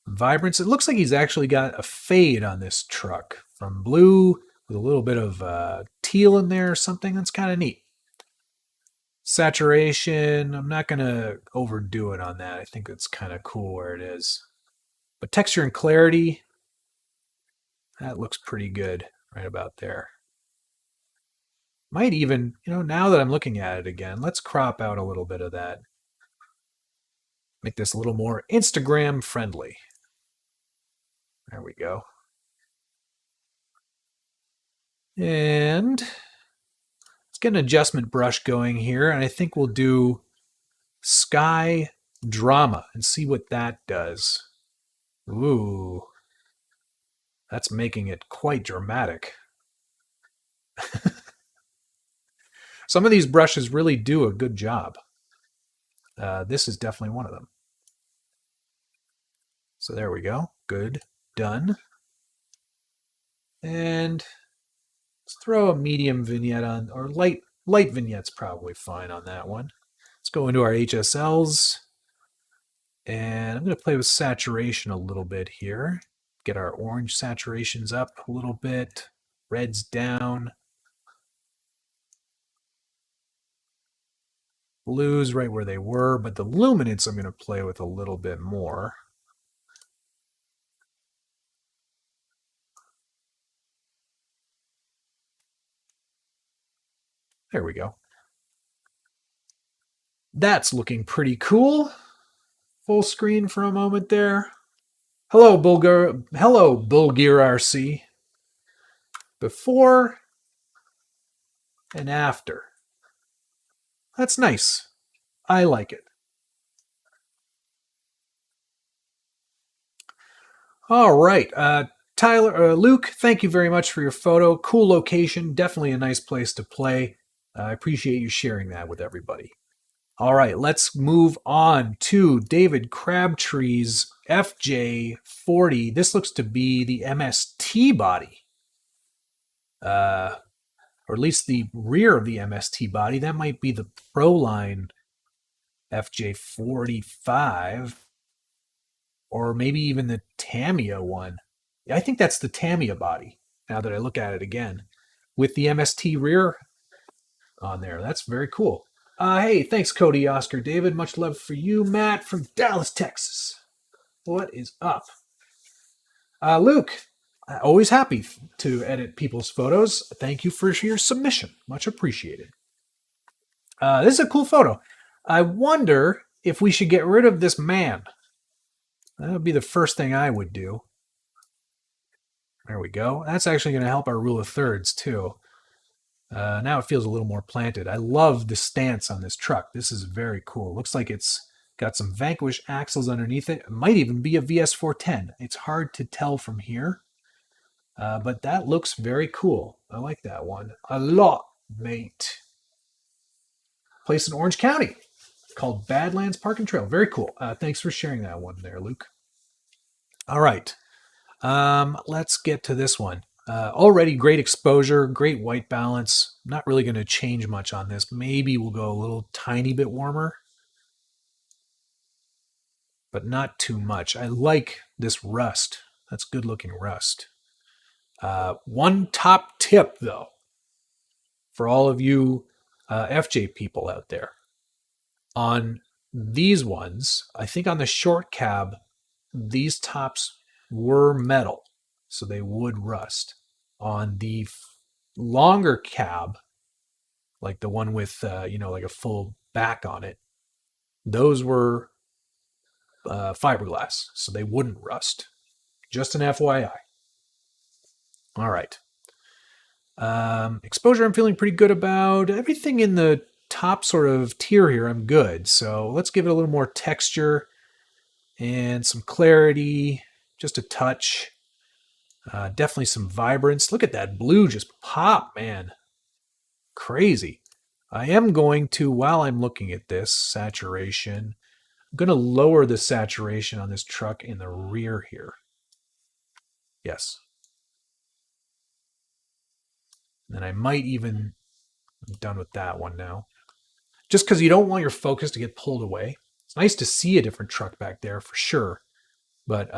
Vibrance, it looks like he's actually got a fade on this truck from blue with a little bit of teal in there or something. That's kind of neat. Saturation, I'm not going to overdo it on that. I think it's kind of cool where it is. But texture and clarity, That looks pretty good right about there. Might even, now that I'm looking at it again, let's crop out a little bit of that. Make this a little more Instagram friendly. There we go. And let's get an adjustment brush going here. And I think we'll do Sky Drama and see what that does. Ooh, that's making it quite dramatic. Some of these brushes really do a good job. This is definitely one of them. So there we go. Good. Done. And let's throw a medium vignette on, or light vignette's probably fine on that one. Let's go into our HSLs. And I'm going to play with saturation a little bit here. Get our orange saturations up a little bit. Reds down. Blues right where they were, but the luminance I'm going to play with a little bit more. There we go. That's looking pretty cool. Full screen for a moment there. Hello, Bulgar RC. Before and after. That's nice. I like it. All right. Luke, thank you very much for your photo. Cool location. Definitely a nice place to play. I appreciate you sharing that with everybody. All right, let's move on to David Crabtree's FJ40. This looks to be the MST body. Or at least the rear of the MST body. That might be the Proline FJ45. Or maybe even the Tamiya one. I think that's the Tamiya body, now that I look at it again. With the MST rear on there. That's very cool. Hey, thanks, Cody, Oscar, David. Much love for you, Matt from Dallas, Texas. What is up? Luke, always happy to edit people's photos. Thank you for your submission. Much appreciated. This is a cool photo. I wonder if we should get rid of this man. That would be the first thing I would do. There we go. That's actually going to help our rule of thirds, too. Now it feels a little more planted. I love the stance on this truck. This is very cool. Looks like it's got some Vanquish axles underneath it. It might even be a VS410. It's hard to tell from here, but that looks very cool. I like that one a lot, mate. Place in Orange County called Badlands Park and Trail. Very cool. Thanks for sharing that one there, Luke. All right. Let's get to this one. Already great exposure, great white balance. Not really going to change much on this. Maybe we'll go a little tiny bit warmer, but not too much. I like this rust. That's good looking rust. One top tip, though, for all of you FJ people out there. On these ones, I think on the short cab, these tops were metal, so they would rust. On the longer cab, like the one with like a full back on it, those were fiberglass, so they wouldn't rust. Just an FYI. All right. Exposure I'm feeling pretty good about. Everything in the top sort of tier here I'm good. So let's give it a little more texture and some clarity, just a touch. Definitely some vibrance. Look at that blue just pop, man. Crazy. I am going to, while I'm looking at this saturation, I'm going to lower the saturation on this truck in the rear here. Yes. And I might even, I'm done with that one now. Just because you don't want your focus to get pulled away. It's nice to see a different truck back there for sure. But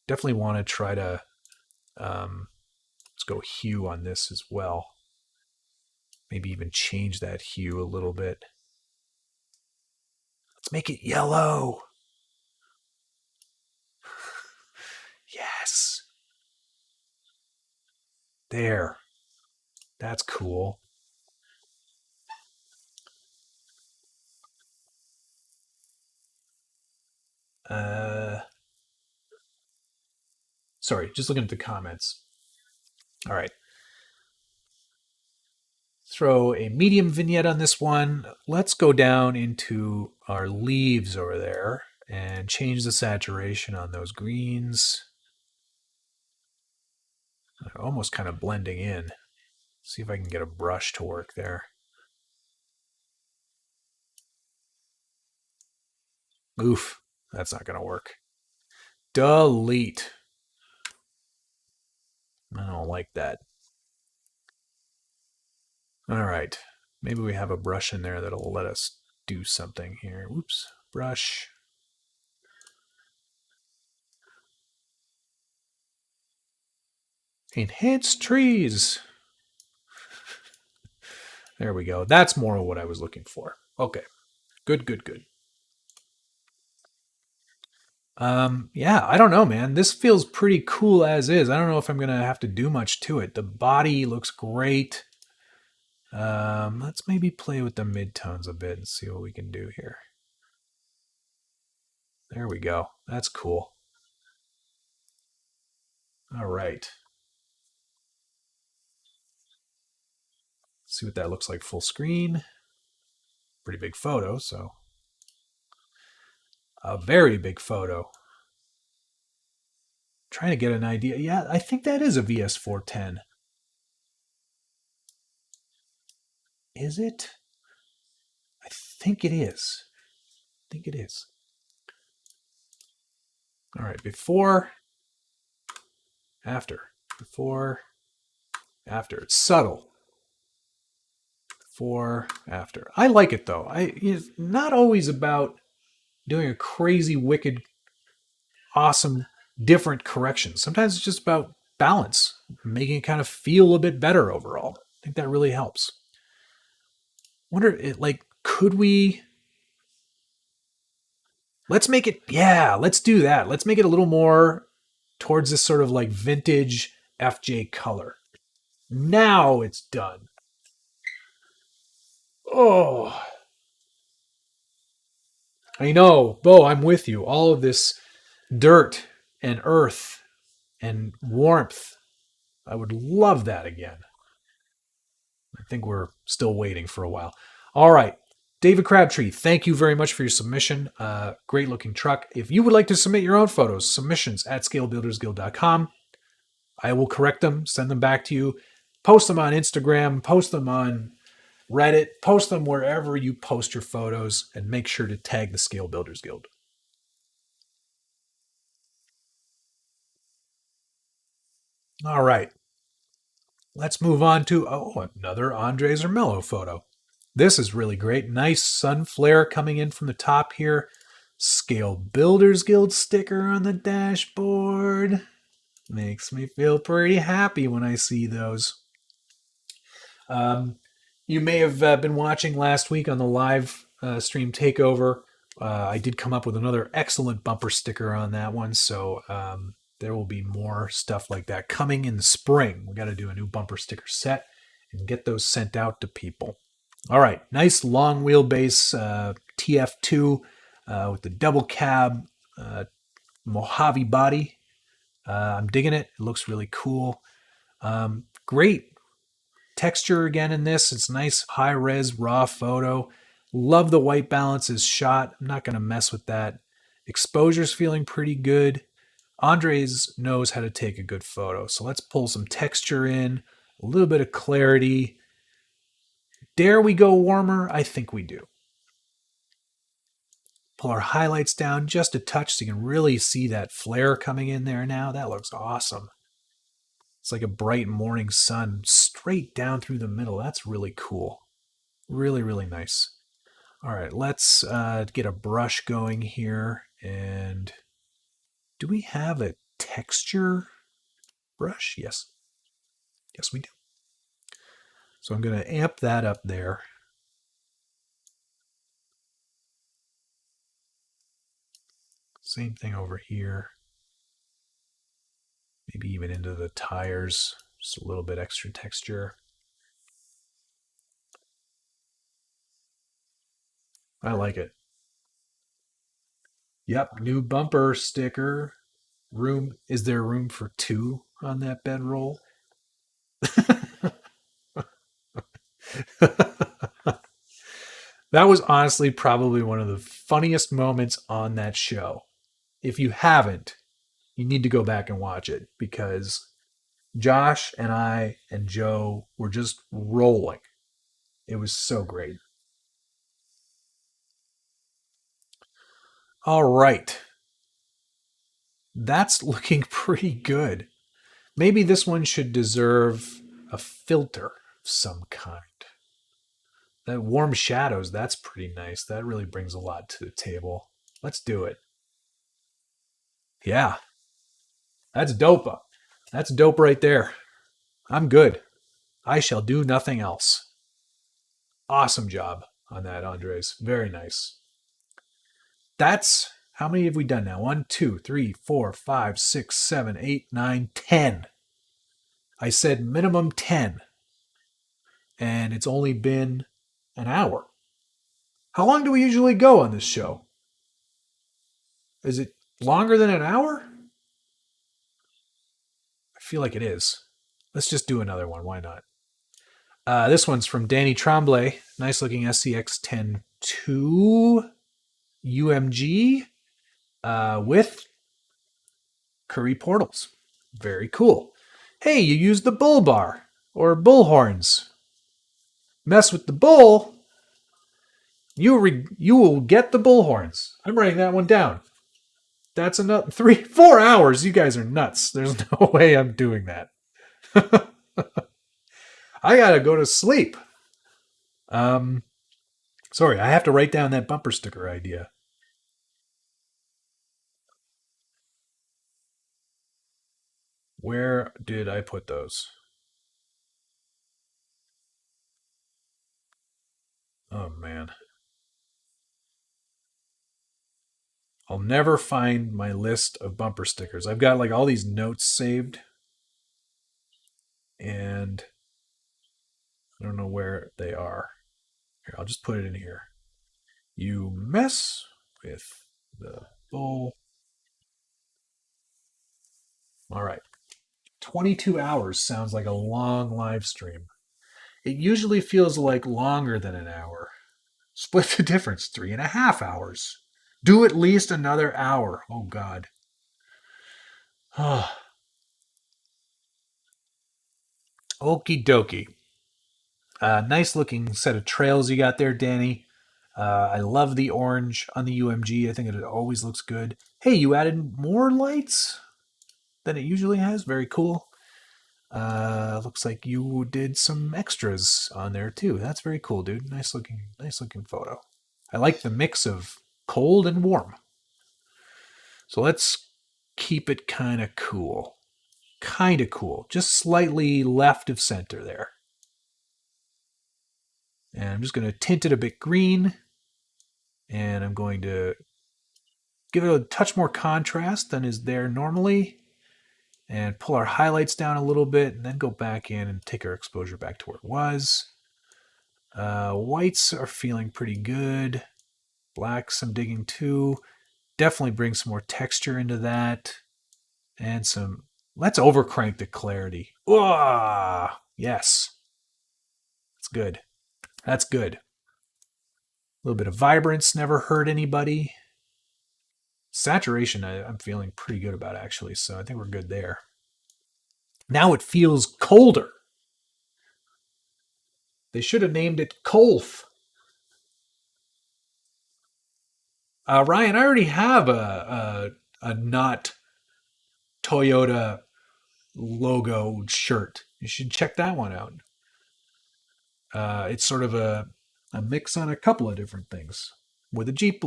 definitely want to try to, let's go hue on this as well. Maybe even change that hue a little bit. Let's make it yellow. Yes. There. That's cool. Sorry, just looking at the comments. All right. Throw a medium vignette on this one. Let's go down into our leaves over there and change the saturation on those greens. They're almost kind of blending in. See if I can get a brush to work there. Oof, that's not going to work. Delete. I don't like that. All right. Maybe we have a brush in there that'll let us do something here. Whoops. Brush. Enhance trees. There we go. That's more of what I was looking for. Okay. Good, good, good. Yeah, I don't know, man. This feels pretty cool as is. I don't know if I'm gonna have to do much to it. The body looks great. Let's maybe play with the midtones a bit and see what we can do here. There we go. That's cool. All right. See what that looks like full screen. Pretty big photo, so a very big photo. Trying to get an idea. Yeah, I think that is a VS410. Is it? I think it is. I think it is. All right, before, after, before, after. It's subtle. Before, after. I like it though. It's not always about doing a crazy, wicked, awesome, different correction. Sometimes it's just about balance, making it kind of feel a bit better overall. I think that really helps. Wonder, could we? Let's make it. Yeah, let's do that. Let's make it a little more towards this sort of like vintage FJ color. Now it's done. Oh, I know, Bo. I'm with you. All of this dirt and earth and warmth. I would love that again. I think we're still waiting for a while. All right. David Crabtree, thank you very much for your submission. Great looking truck. If you would like to submit your own photos, submissions at scalebuildersguild.com. I will correct them, send them back to you. Post them on Instagram, post them on Reddit, post them wherever you post your photos, and make sure to tag the Scale Builders Guild. All right. Let's move on to another Andres Ermello photo. This is really great. Nice sun flare coming in from the top here. Scale Builders Guild sticker on the dashboard. Makes me feel pretty happy when I see those. You may have been watching last week on the live stream takeover. I did come up with another excellent bumper sticker on that one, so there will be more stuff like that coming in the spring. We got to do a new bumper sticker set and get those sent out to people. All right, nice long wheelbase TF2 with the double cab Mojave body. I'm digging it. It looks really cool. Great texture again in this. It's nice high res raw photo. Love the white balance is shot. I'm not going to mess with that. Exposure's feeling pretty good. Andres knows how to take a good photo. So let's pull some texture in, a little bit of clarity. Dare we go warmer? I think we do. Pull our highlights down just a touch so you can really see that flare coming in there now. That looks awesome. It's like a bright morning sun straight down through the middle. That's really cool. Really, really nice. All right, let's get a brush going here. And do we have a texture brush? Yes. Yes, we do. So I'm going to amp that up there. Same thing over here. Maybe even into the tires. Just a little bit extra texture. I like it. Yep, new bumper sticker. Room. Is there room for 2 on that bedroll? That was honestly probably one of the funniest moments on that show. If you haven't, you need to go back and watch it because Josh and I and Joe were just rolling. It was so great. All right. That's looking pretty good. Maybe this one should deserve a filter of some kind. That warm shadows, that's pretty nice. That really brings a lot to the table. Let's do it. Yeah, that's dope. That's dope right there. I'm good. I shall do nothing else. Awesome job on that, Andres. Very nice. That's how many have we done now? 1, 2, 3, 4, 5, 6, 7, 8, 9, 10. I said minimum 10. And it's only been an hour. How long do we usually go on this show? Is it longer than an hour? I feel like it is. Let's just do another one. Why not? This one's from Danny Tremblay. Nice looking SCX 10-2 UMG with curry portals. Very cool. Hey, you used the bull bar or bull horns. Mess with the bull, you will get the bull horns. I'm writing that one down. That's another 4 hours. You guys are nuts. There's no way I'm doing that. I gotta go to sleep. Sorry, I have to write down that bumper sticker idea. Where did I put those? Oh man. I'll never find my list of bumper stickers. I've got like all these notes saved. And I don't know where they are. Here, I'll just put it in here. You mess with the bull. All right. 22 hours sounds like a long live stream. It usually feels like longer than an hour. Split the difference, 3.5 hours. Do at least another hour. Oh, God. Okie dokie. Nice looking set of trails you got there, Danny. I love the orange on the UMG. I think it always looks good. Hey, you added more lights than it usually has. Very cool. Looks like you did some extras on there too. That's very cool, dude. Nice looking photo. I like the mix of cold and warm. So let's keep it kind of cool. Kind of cool. Just slightly left of center there. And I'm just going to tint it a bit green. And I'm going to give it a touch more contrast than is there normally. And pull our highlights down a little bit. And then go back in and take our exposure back to where it was. Whites are feeling pretty good. Blacks I'm digging too. Definitely bring some more texture into that. And some... Let's overcrank the clarity. Ah, yes. That's good. That's good. A little bit of vibrance never hurt anybody. Saturation I'm feeling pretty good about actually, so I think we're good there. Now it feels colder. They should have named it Colf. Ryan, I already have a not Toyota logo shirt. You should check that one out. It's sort of a mix on a couple of different things with a Jeep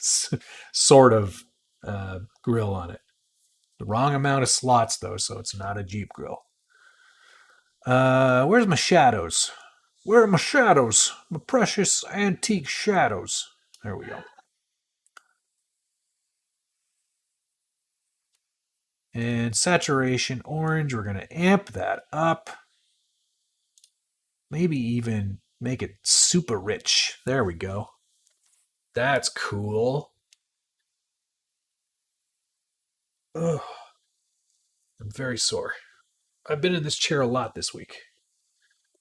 sort of grill on it. The wrong amount of slots though, so it's not a Jeep grill. Where's my shadows? Where are my shadows? My precious antique shadows. There we go. And saturation orange, we're going to amp that up. Maybe even make it super rich. There we go. That's cool. Ugh. I'm very sore. I've been in this chair a lot this week.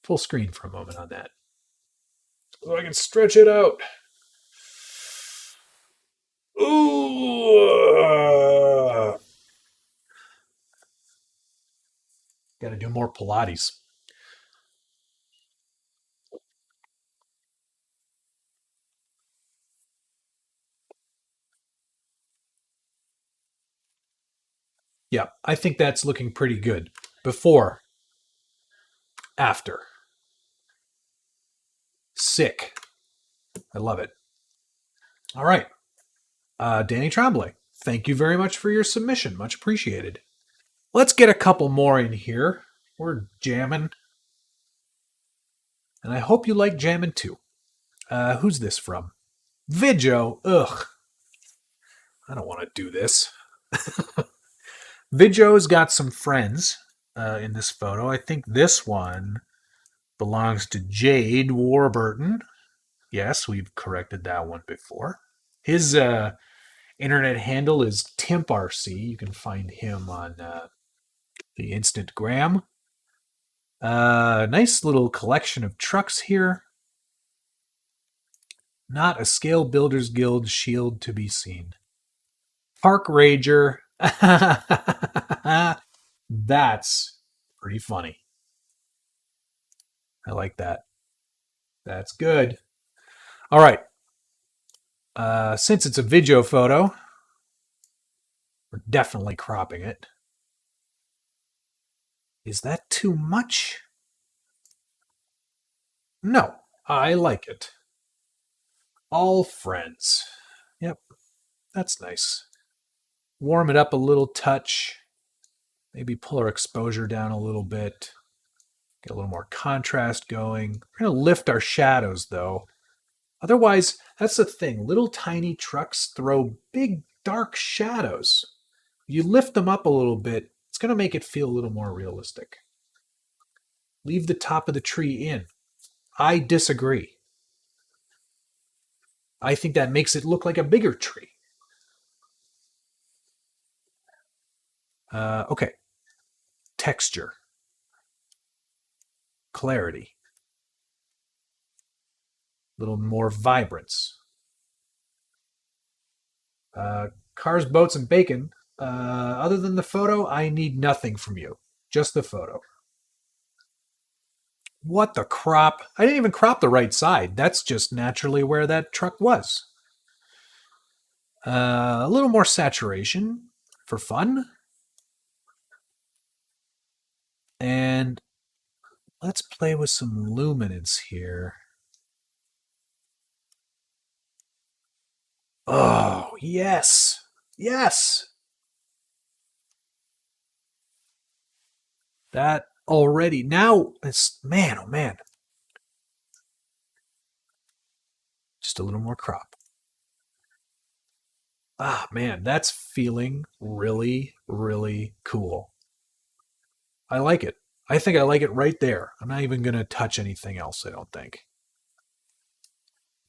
Full screen for a moment on that. So I can stretch it out. Ooh. Got to do more Pilates. Yeah, I think that's looking pretty good. Before, after. Sick. I love it. All right. Danny Tremblay, thank you very much for your submission. Much appreciated. Let's get a couple more in here. We're jamming. And I hope you like jamming too. Who's this from? Vidjo. Ugh. I don't want to do this. Vidjo's got some friends in this photo. I think this one belongs to Jade Warburton. Yes, we've corrected that one before. His internet handle is TimpRC. You can find him on the Instagram. Nice little collection of trucks here. Not a Scale Builders Guild shield to be seen. Park Rager. That's pretty funny. I like that. That's good. All right. Since it's a video photo, we're definitely cropping it. Is that too much? No, I like it. All friends. Yep, that's nice. Warm it up a little touch. Maybe pull our exposure down a little bit. Get a little more contrast going. We're going to lift our shadows, though. Otherwise, that's the thing. Little tiny trucks throw big, dark shadows. You lift them up a little bit, it's going to make it feel a little more realistic. Leave the top of the tree in. I disagree. I think that makes it look like a bigger tree. Okay. Texture. Clarity. A little more vibrance. Cars, boats, and bacon. Other than the photo, I need nothing from you. Just the photo. What the crop? I didn't even crop the right side. That's just naturally where that truck was. A little more saturation for fun. And let's play with some luminance here. Oh, yes. Yes. That already. Now, it's, man, oh man. Just a little more crop. Ah, man, that's feeling really, really cool. I like it. I think I like it right there. I'm not even going to touch anything else, I don't think.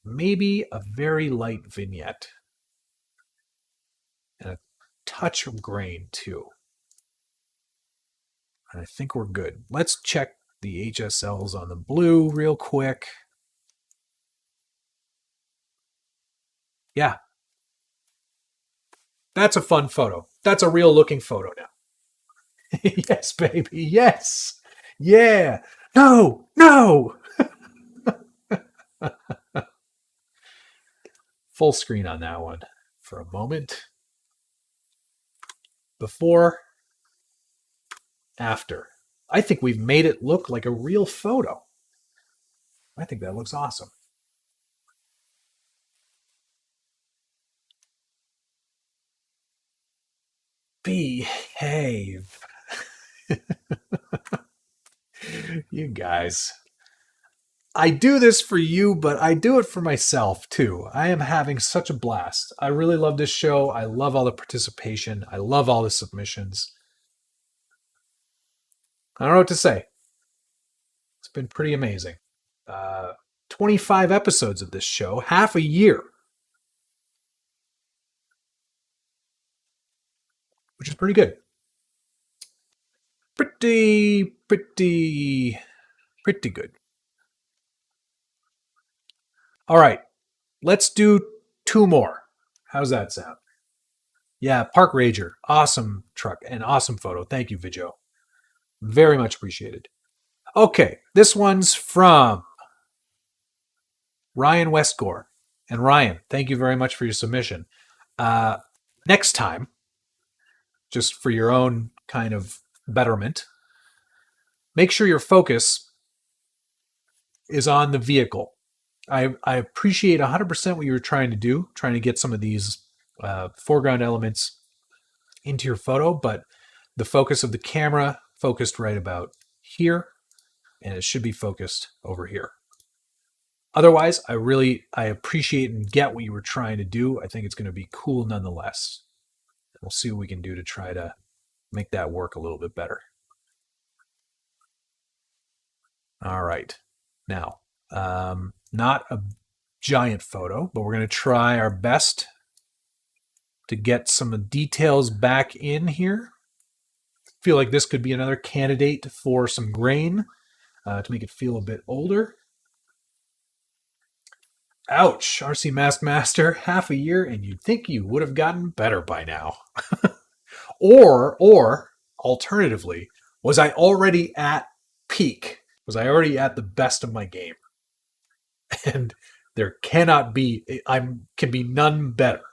Maybe a very light vignette. And a touch of grain, too. And I think we're good. Let's check the HSLs on the blue real quick. Yeah. That's a fun photo. That's a real looking photo now. Yes, baby. Yes. Yeah. No. No. Full screen on that one for a moment. Before, after. I think we've made it look like a real photo. I think that looks awesome. Behave. You guys. I do this for you, but I do it for myself too. I am having such a blast. I really love this show. I love all the participation. I love all the submissions. I don't know what to say. It's been pretty amazing. Uh, 25 episodes of this show, half a year, which is pretty good. Pretty good. All right, let's do two more. How's that sound? Yeah, Park Rager. Awesome truck and awesome photo. Thank you, Vijo. Very much appreciated. Okay, this one's from Ryan Westgore. And Ryan, thank you very much for your submission. Uh, Next time, just for your own kind of betterment, make sure your focus is on the vehicle. I appreciate 100% what you were trying to do, trying to get some of these foreground elements into your photo, but the focus of the camera focused right about here, and it should be focused over here. Otherwise, I appreciate and get what you were trying to do. I think it's going to be cool nonetheless. We'll see what we can do to try to make that work a little bit better. All right. Now, not a giant photo, but we're going to try our best to get some details back in here. Feel like this could be another candidate for some grain to make it feel a bit older. Ouch, RC Mask Master, half a year, and you'd think you would have gotten better by now. or alternatively, was I already at peak? Was I already at the best of my game? And there cannot be, can be none better.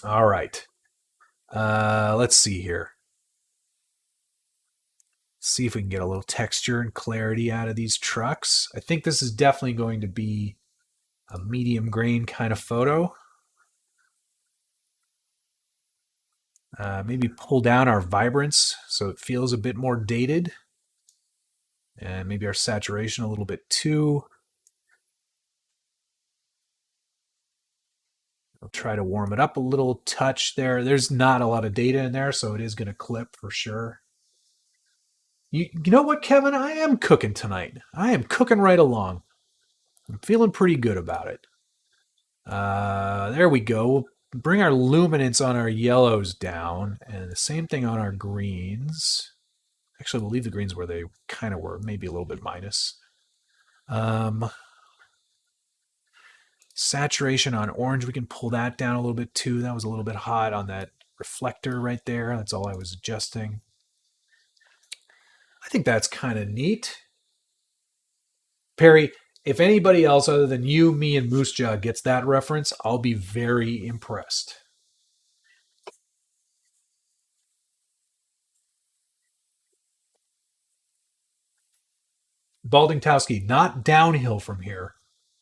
All right. Let's see here. See if we can get a little texture and clarity out of these trucks. I think this is definitely going to be a medium grain kind of photo. Maybe pull down our vibrance so it feels a bit more dated. And maybe our saturation a little bit too. I'll try to warm it up a little touch there. There's not a lot of data in there, so it is going to clip for sure. You know what, Kevin? I am cooking tonight. I am cooking right along. I'm feeling pretty good about it. There we go. We'll bring our luminance on our yellows down, and the same thing on our greens. Actually, we'll leave the greens where they kind of were, maybe a little bit minus. Saturation on orange, we can pull that down a little bit too. That was a little bit hot on that reflector right there. That's all I was adjusting. I think that's kind of neat. Perry, if anybody else other than you, me, and Moose Jaw gets that reference, I'll be very impressed. Baldingtowski, not downhill from here.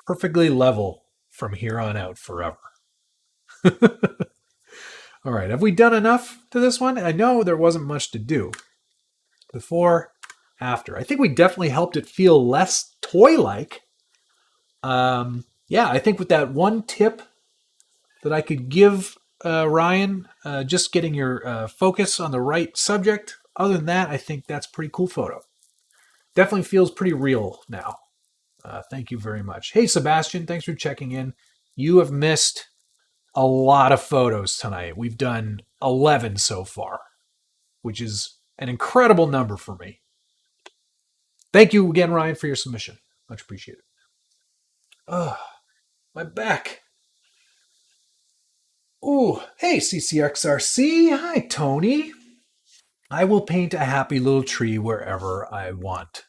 Perfectly level from here on out forever. All right, have we done enough to this one? I know there wasn't much to do. Before, after. I think we definitely helped it feel less toy-like. Yeah, I think with that one tip that I could give Ryan, just getting your focus on the right subject. Other than that, I think that's a pretty cool photo. Definitely feels pretty real now. Thank you very much. Hey, Sebastian, thanks for checking in. You have missed a lot of photos tonight. We've done 11 so far, which is an incredible number for me. Thank you again, Ryan, for your submission. Much appreciated. Oh, my back. Ooh, hey, CCXRC. Hi, Tony. I will paint a happy little tree wherever I want.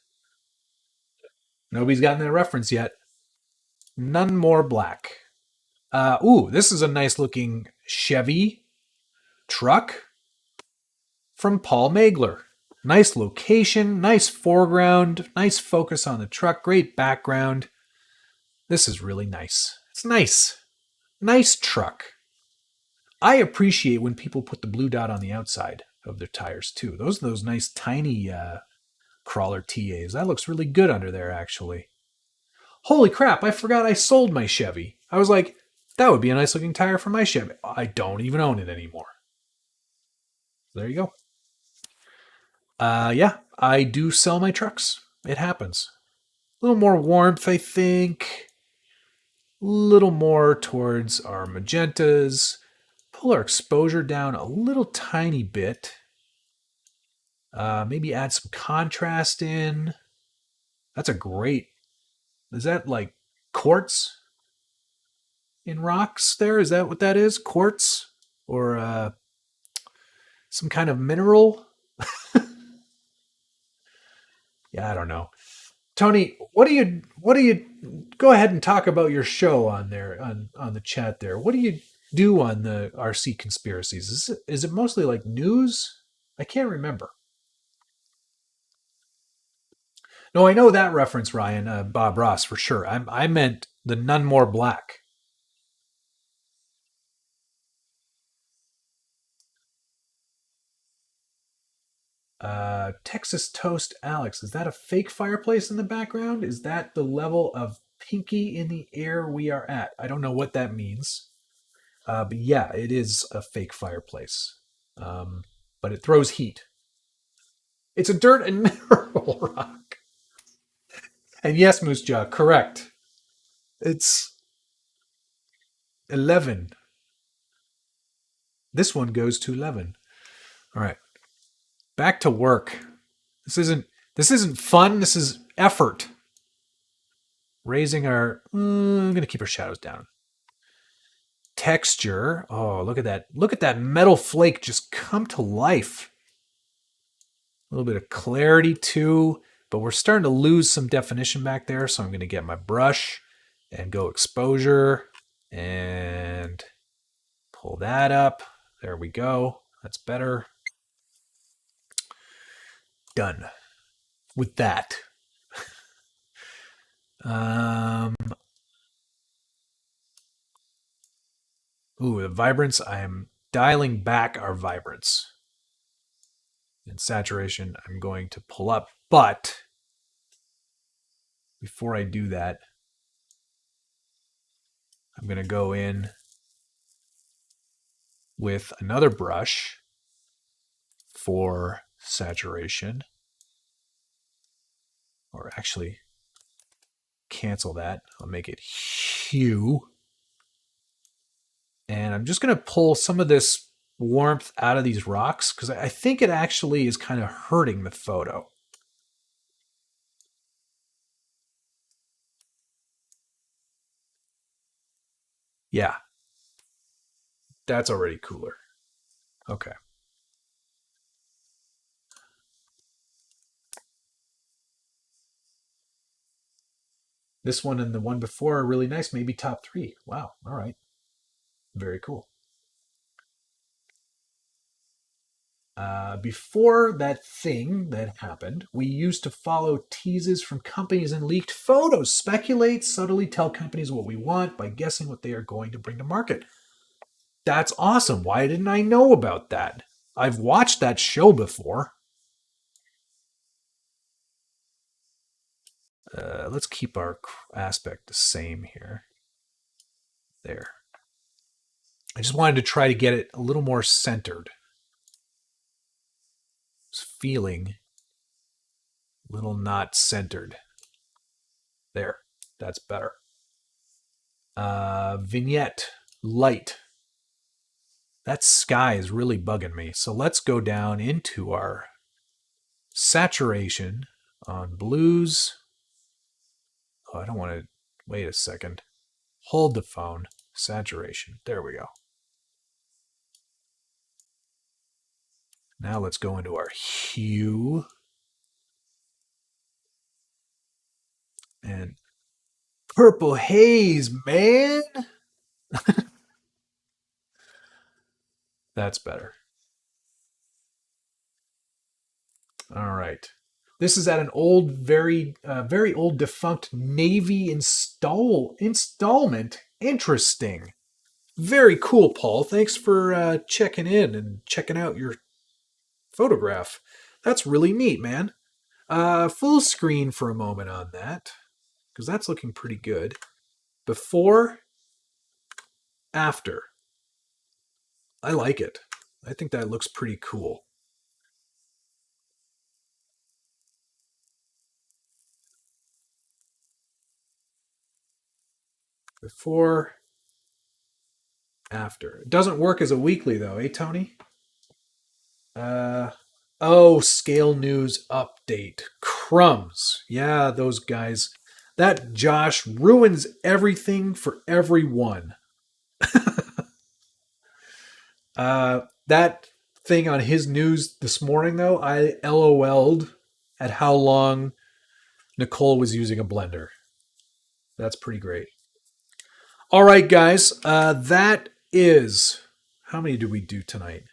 Nobody's gotten that reference yet. None more black. Ooh, this is a nice looking Chevy truck from Paul Magler. Nice location, nice foreground, nice focus on the truck, great background. This is really nice. It's nice. Nice truck. I appreciate when people put the blue dot on the outside of their tires too. Those nice tiny crawler TAs. That looks really good under there, actually. Holy crap, I forgot I sold my Chevy. I was like, that would be a nice looking tire for my Chevy. I don't even own it anymore. There you go. Yeah, I do sell my trucks. It happens. A little more warmth, I think. A little more towards our magentas. Pull our exposure down a little tiny bit. Maybe add some contrast in. That's a great. Is that like quartz in rocks there? Is that what that is? Quartz? Or some kind of mineral? Yeah, I don't know. Tony, what do you go ahead and talk about your show on there on the chat there. What do you do on the RC conspiracies? Is it mostly like news? I can't remember. No, I know that reference, Ryan, Bob Ross for sure. I meant the None More Black. Texas Toast Alex, is that a fake fireplace in the background? Is that the level of pinky in the air we are at? I don't know what that means. But yeah, it is a fake fireplace. But it throws heat. It's a dirt and mineral rock. And yes, Moose Jaw, correct. It's 11. This one goes to 11. All right. Back to work. This isn't fun. This is effort. Raising our I'm going to keep our shadows down. Texture. Oh, look at that. Look at that metal flake just come to life. A little bit of clarity too, but we're starting to lose some definition back there, so I'm going to get my brush and go exposure and pull that up. There we go. That's better. Done with that. The vibrance. I am dialing back our vibrance. And saturation, I'm going to pull up. But before I do that, I'm going to go in with another brush for saturation. Or actually, cancel that. I'll make it hue. And I'm just going to pull some of this warmth out of these rocks because I think it actually is kind of hurting the photo. Yeah. That's already cooler. Okay. This one and the one before are really nice. Maybe top 3. Wow. All right. Very cool. Before that thing that happened, we used to follow teases from companies and leaked photos, speculate, subtly tell companies what we want by guessing what they are going to bring to market. That's awesome. Why didn't I know about that? I've watched that show before. Let's keep our aspect the same here. There. I just wanted to try to get it a little more centered. It's feeling a little not centered. There. That's better. Vignette. Light. That sky is really bugging me. So let's go down into our saturation on blues. Oh, I don't want to... Wait a second. Hold the phone. Saturation. There we go. Now let's go into our hue. And purple haze, man! That's better. All right. This is at an old, very old defunct Navy installment. Interesting. Very cool, Paul. Thanks for checking in and checking out your photograph. That's really neat, man. Full screen for a moment on that, because that's looking pretty good. Before, after. I like it. I think that looks pretty cool. Before, after. It doesn't work as a weekly though, eh, Tony? Uh, oh, Scale News update. Crumbs. Yeah, those guys. That Josh ruins everything for everyone. That thing on his news this morning, though, I LOL'd at how long Nicole was using a blender. That's pretty great. All right, guys. That is. How many did we do tonight?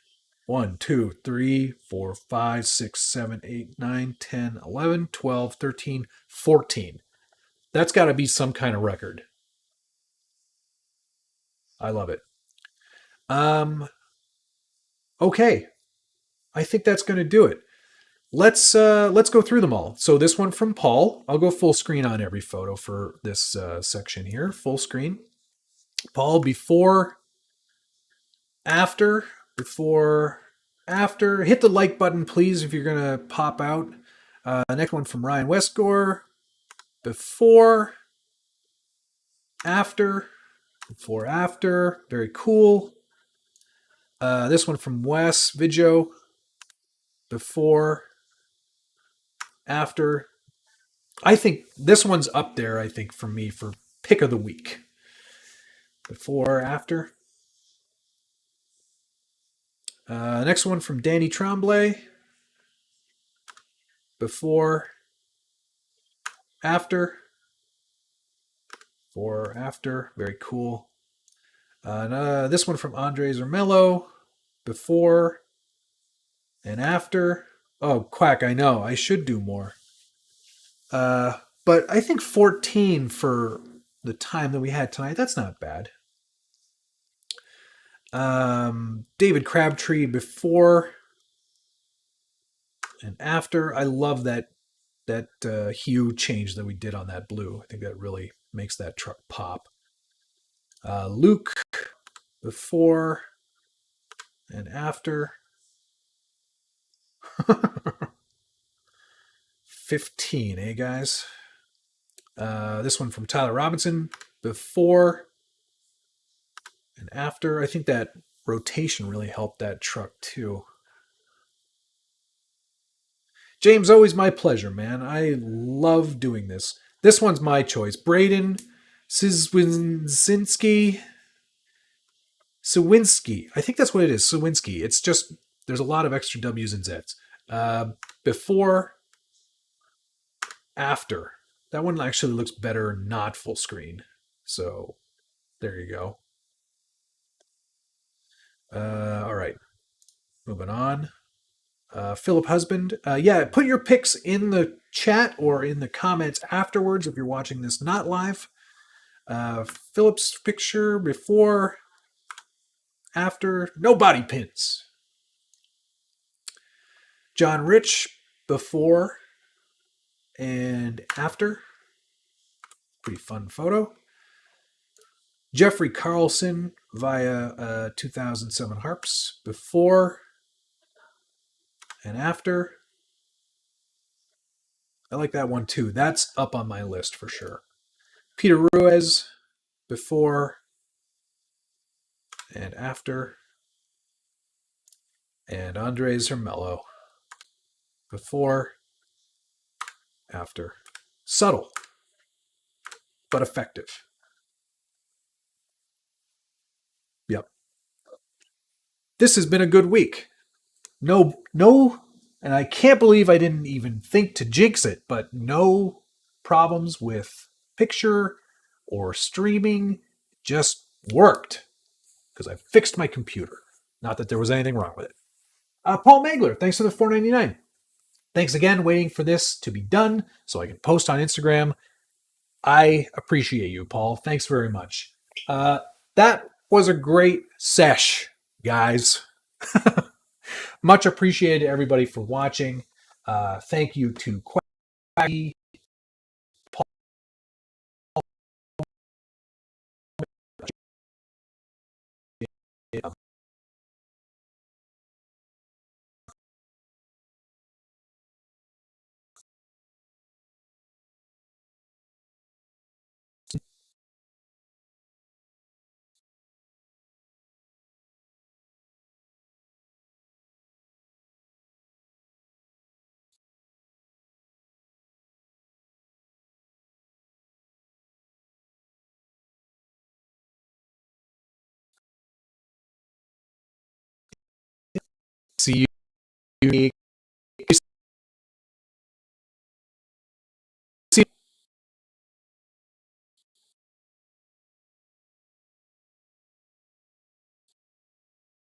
1, 2, 3, 4, 5, 6, 7, 8, 9, 10, 11, 12, 13, 14. That's got to be some kind of record. I love it. Okay. I think that's going to do it. Let's go through them all. So this one from Paul. I'll go full screen on every photo for this section here. Full screen. Paul, before, after, before, after. Hit the like button, please, if you're gonna pop out. Next one from Ryan Westgore. Before, after, before, after. Very cool. This one from Wes Video. Before, after. I think this one's up there, I think, for me for pick of the week. Before, after. Next one from Danny Tremblay. Before, after. Before, after. Very cool. This one from Andre Zermello. Before and after. Oh, quack, I know. I should do more. But I think 14 for the time that we had tonight, that's not bad. David Crabtree, before and after. I love that hue change that we did on that blue. I think that really makes that truck pop. Luke, before and after. 15, eh, guys? This one from Tyler Robinson, before and after. I think that rotation really helped that truck too. James, always my pleasure, man. I love doing this. This one's my choice. Brayden Szynski. Sawinski. I think that's what it is. Sawinski. It's just, there's a lot of extra W's and Z's. Before, after. That one actually looks better not full screen. So there you go. All right. Moving on. Philip Husband. Yeah, put your pics in the chat or in the comments afterwards if you're watching this not live. Philip's picture before, after, no body pins. John Rich, before and after. Pretty fun photo. Jeffrey Carlson via 2007 Harps, before and after. I like that one too. That's up on my list for sure. Peter Ruiz, before and after. And Andres Hermelo, before, after. Subtle, but effective. Yep. This has been a good week. No, and I can't believe I didn't even think to jinx it, but no problems with picture or streaming. It just worked because I fixed my computer. Not that there was anything wrong with it. Paul Magler, thanks for the $4.99. Thanks again, waiting for this to be done so I can post on Instagram. I appreciate you, Paul. Thanks very much. That was a great sesh, guys. Much appreciated to everybody for watching. Thank you to Quacky, Paul, see you.